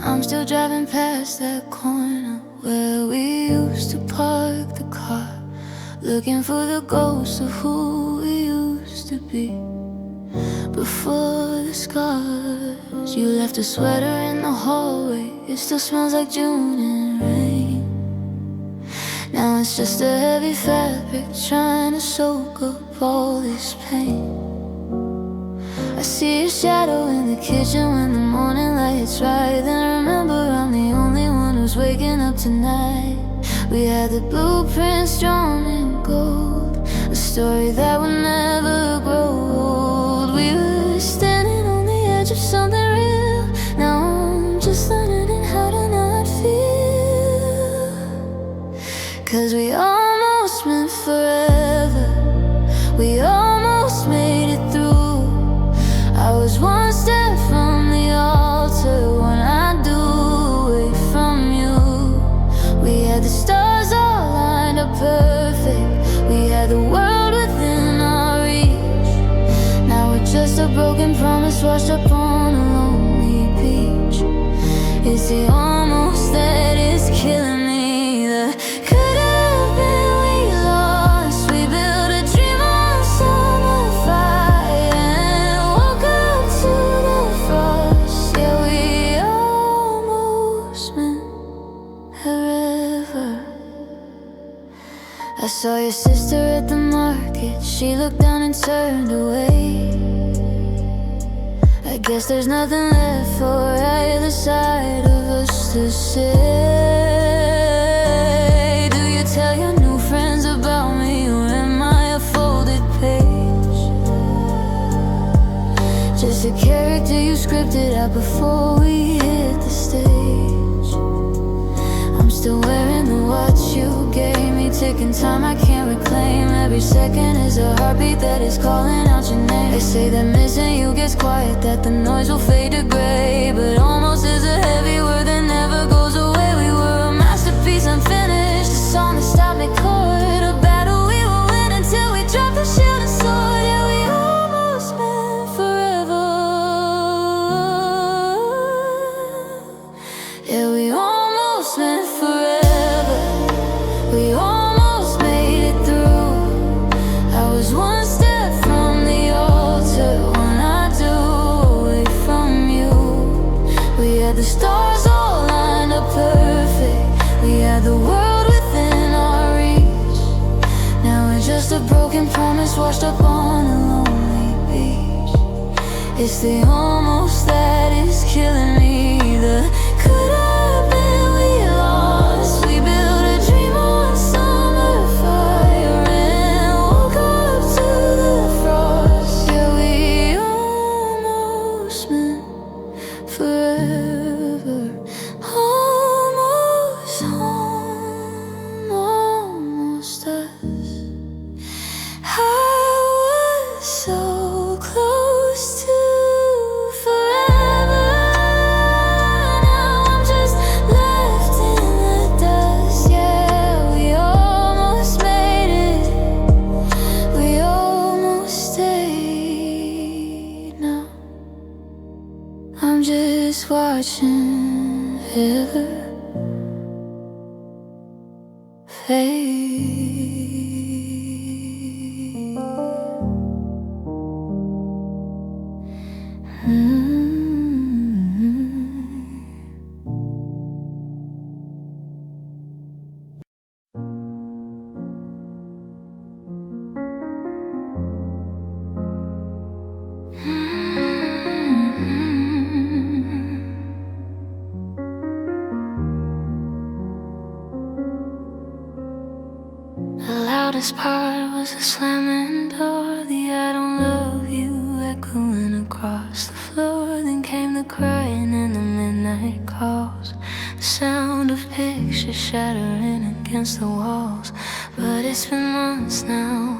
I'm still driving past that corner where we used to park the car, looking for the ghosts of who we used to be before the scars. You left a sweater in the hallway, it still smells like June and rain. Now it's just a heavy fabric trying to soak up all this pain. I see your shadow in the kitchen when the morning light's right. Then remember I'm the only one who's waking up tonight. We had the blueprints drawn in gold, a story that would never grow old. We were standing on the edge of something real. Now I'm just learning how to not feel. 'Cause we almost meant forever, we almost made it through. I was one step from the altar, one I do away from you. We had the stars all lined up perfect, we had the world within our reach. Now we're just a broken promise washed up on a lonely beach. It's the almost that is killing me. The could have been we lost. We built a dream on summer fire and woke up to the frost. Yeah, we almost meant forever. I saw your sister at the market, she looked down and turned away. I guess there's nothing left for either side of us to say. Do you tell your new friends about me, or am I a folded page? Just a character you scripted out before we hit the stage. I'm still wearing the watch you gave me, ticking time I can't reclaim. Every second is a heartbeat that is calling out your name. They say that missing you gets quiet, that the noise will fade to gray, but almost is a heavy word that never goes away. We were a masterpiece unfinished, a song that stopped mid-chord, a battle we will win until we drop the shield and sword. Yeah, we almost meant forever. Yeah, we almost meant forever. We almost made it through. I was one step from the altar, one I do away from you. We had the stars all lined up perfect, we had the world within our reach. Now we're just a broken promise washed up on a lonely beach. It's the almost that is killing me. The could have been we lost. We built a dream on summer fire and woke up to the frost. Yeah, we almost meant forever. Almost home, almost us. I was so close to forever. Now I'm just left in the dust. Yeah, we almost made it, we almost stayed. Now I'm just watching ever fade. The loudest part was the slamming door, the I don't love you echoing across the floor. Then came the crying and the midnight calls, the sound of pictures shattering against the walls. But it's been months now,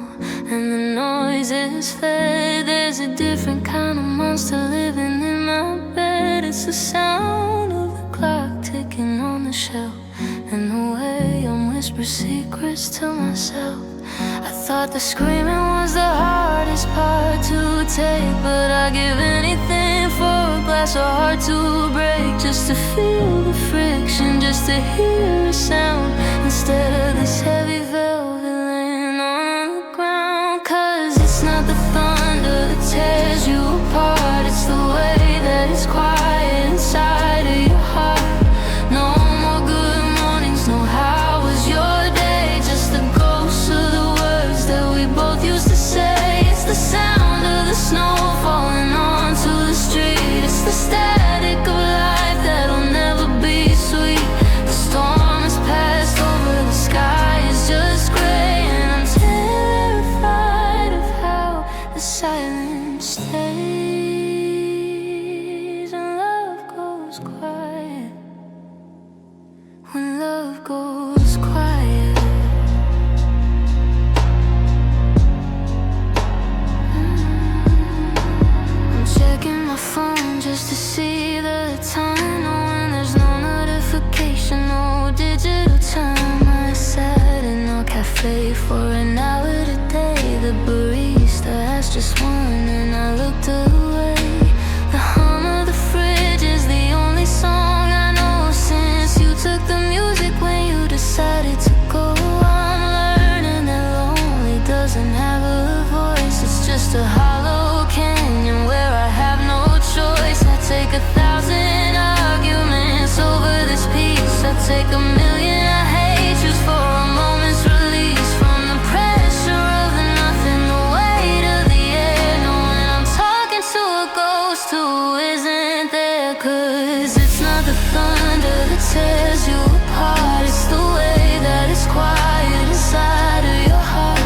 and the noise is fed. There's a different kind of monster living in my bed. It's the sound of the clock ticking on the shelf, and the way I'm whisper secrets to myself. I thought the screaming was the hardest part to take, but I'd give anything for a glass of heart to break, just to feel the friction, just to hear a sound instead of this heavy velvet laying on the ground. 'Cause it's not the thunder that tears you apart, it's the way that it's quiet inside of your heart. No more good mornings, no how was your day, just the ghosts of the words that we both used to say. It's the sound of the snow falling onto the street, it's the static of life that'll never be sweet. The storm has passed over, the sky is just gray, and I'm terrified of how the silence stays when love goes quiet. When love goes quiet. I'm checking my phone just to see the time, knowing there's no notification, no digital time. I sat in our cafe for an hour today. The barista asked just one and I looked away. The hum of the fridge is the only song I know since you took the music when you decided to go. I'm learning that lonely doesn't have a voice, it's just a hollow canyon where I have no choice. I take 1,000 arguments over this piece, I take a million I hate just for a moment's release from the pressure of the nothing, the weight of the air, knowing I'm talking to a ghost who isn't there. 'Cause it's not the thunder that tears you apart, it's the way that it's quiet inside of your heart.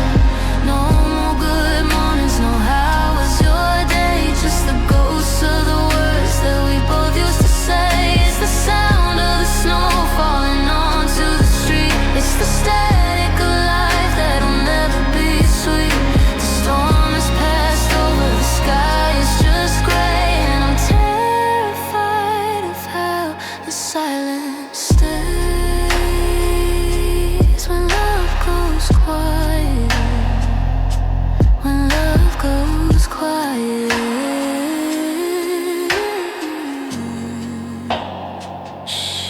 No more good mornings, no how was your day, just the ghosts of the words that we both used to say. It's the sound of the snow falling onto the street, it's the static of life that'll never be sweet. The storm has passed over, the sky is just gray, and I'm terrified of how the silence stays when love goes quiet. When love goes quiet. Shh,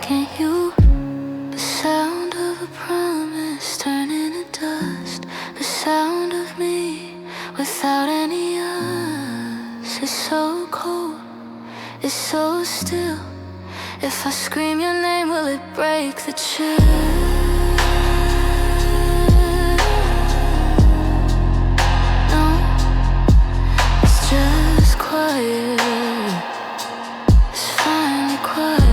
can't you? The sound of a promise turning to dust, the sound of me without any us. It's so cold, it's so still. If I scream your name, will it break the chill? No, it's just quiet. It's finally quiet.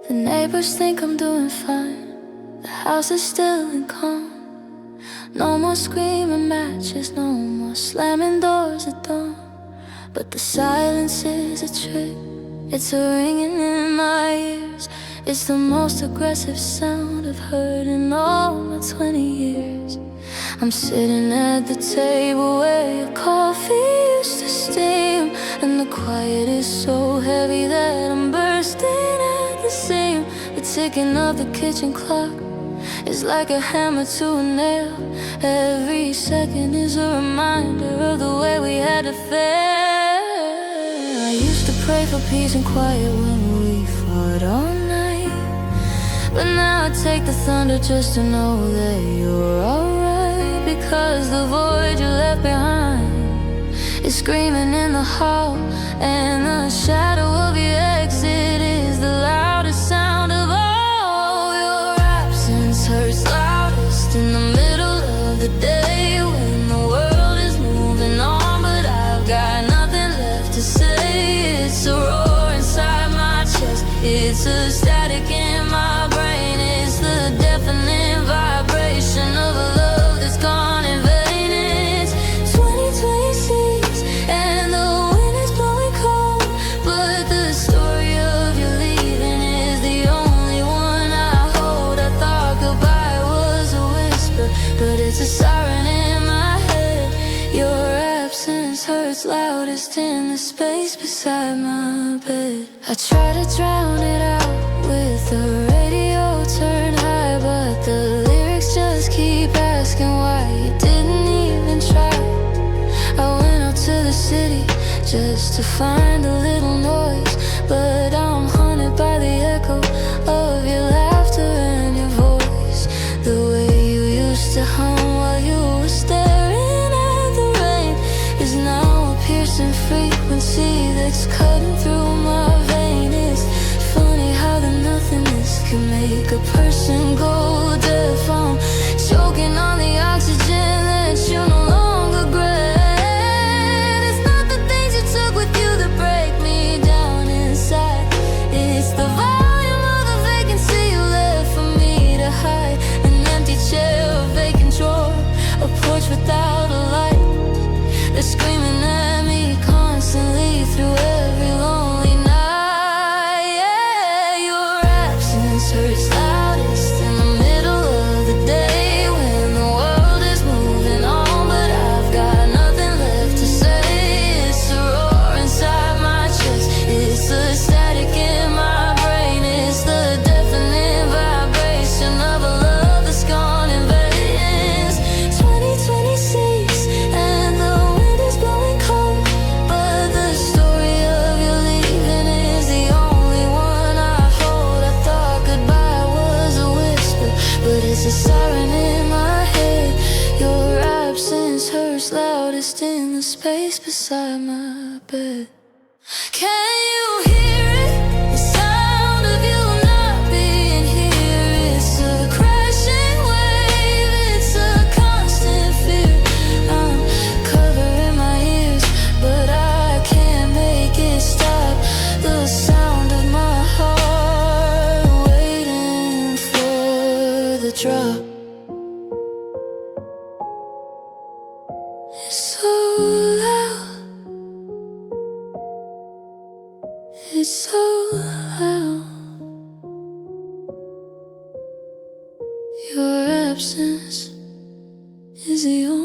The neighbors think I'm doing fine, the house is still and calm. No more screaming matches, no more slamming doors at dawn. But the silence is a trick, it's a ringing in my ears. It's the most aggressive sound I've heard in all my 20 years. I'm sitting at the table where your coffee used to steam, and the quiet is so heavy that I'm bursting at the seam. The ticking of the kitchen clock is like a hammer to a nail. Every second is a reminder of the way we had to fail. I used to pray for peace and quiet when we fought all night, but now I take the thunder just to know that you're alright. Because the void you left behind is screaming in the hall, and the shadow of your exit is the loudest sound of all. Your absence hurts loudest in the middle of the day, when the world is moving on, but I've got nothing left to say. It's a roar inside my chest, it's a static in my brain, it's the deafening vibration of a love that's gone in vain. It's 2026 and the wind is blowing cold, but the story loudest in the space beside my bed. I try to drown it out with the radio turned high, but the lyrics just keep asking why you didn't even try. I went out to the city just to find a little noise, but I'm haunted by the echo of your laughter and your voice. The way you used to hum while you were staring at the rain is now a piercing frequency that's cutting through my vein. It's funny how the nothingness can make a person go deaf. I'm choking on the oxygen that you no longer grant. It's not the things you took with you that break me down inside. It's the volume of the vacancy you left for me to hide. An empty chair, a vacant drawer, a porch without a light. They're screaming at me constantly through every lonely night. Yeah, your absence hurts loudest in the middle of the day when the world is moving on, but I've got nothing left to say. It's a roar inside my chest, it's the static in my brain, it's the deafening vibration of a love that's gone in vain. 2026 and the wind is blowing cold, but the story of your leaving is the only one I hold. I thought goodbye was a whisper, but it's a siren in my head. Your absence hurts loudest in the space beside my bed. Can you hear it? The sound of you not being here. It's a crashing wave, it's a constant fear. I'm covering my ears, but I can't make it stop. The sound of my heart waiting for the drop. It's so loud, it's so loud. Your absence is the only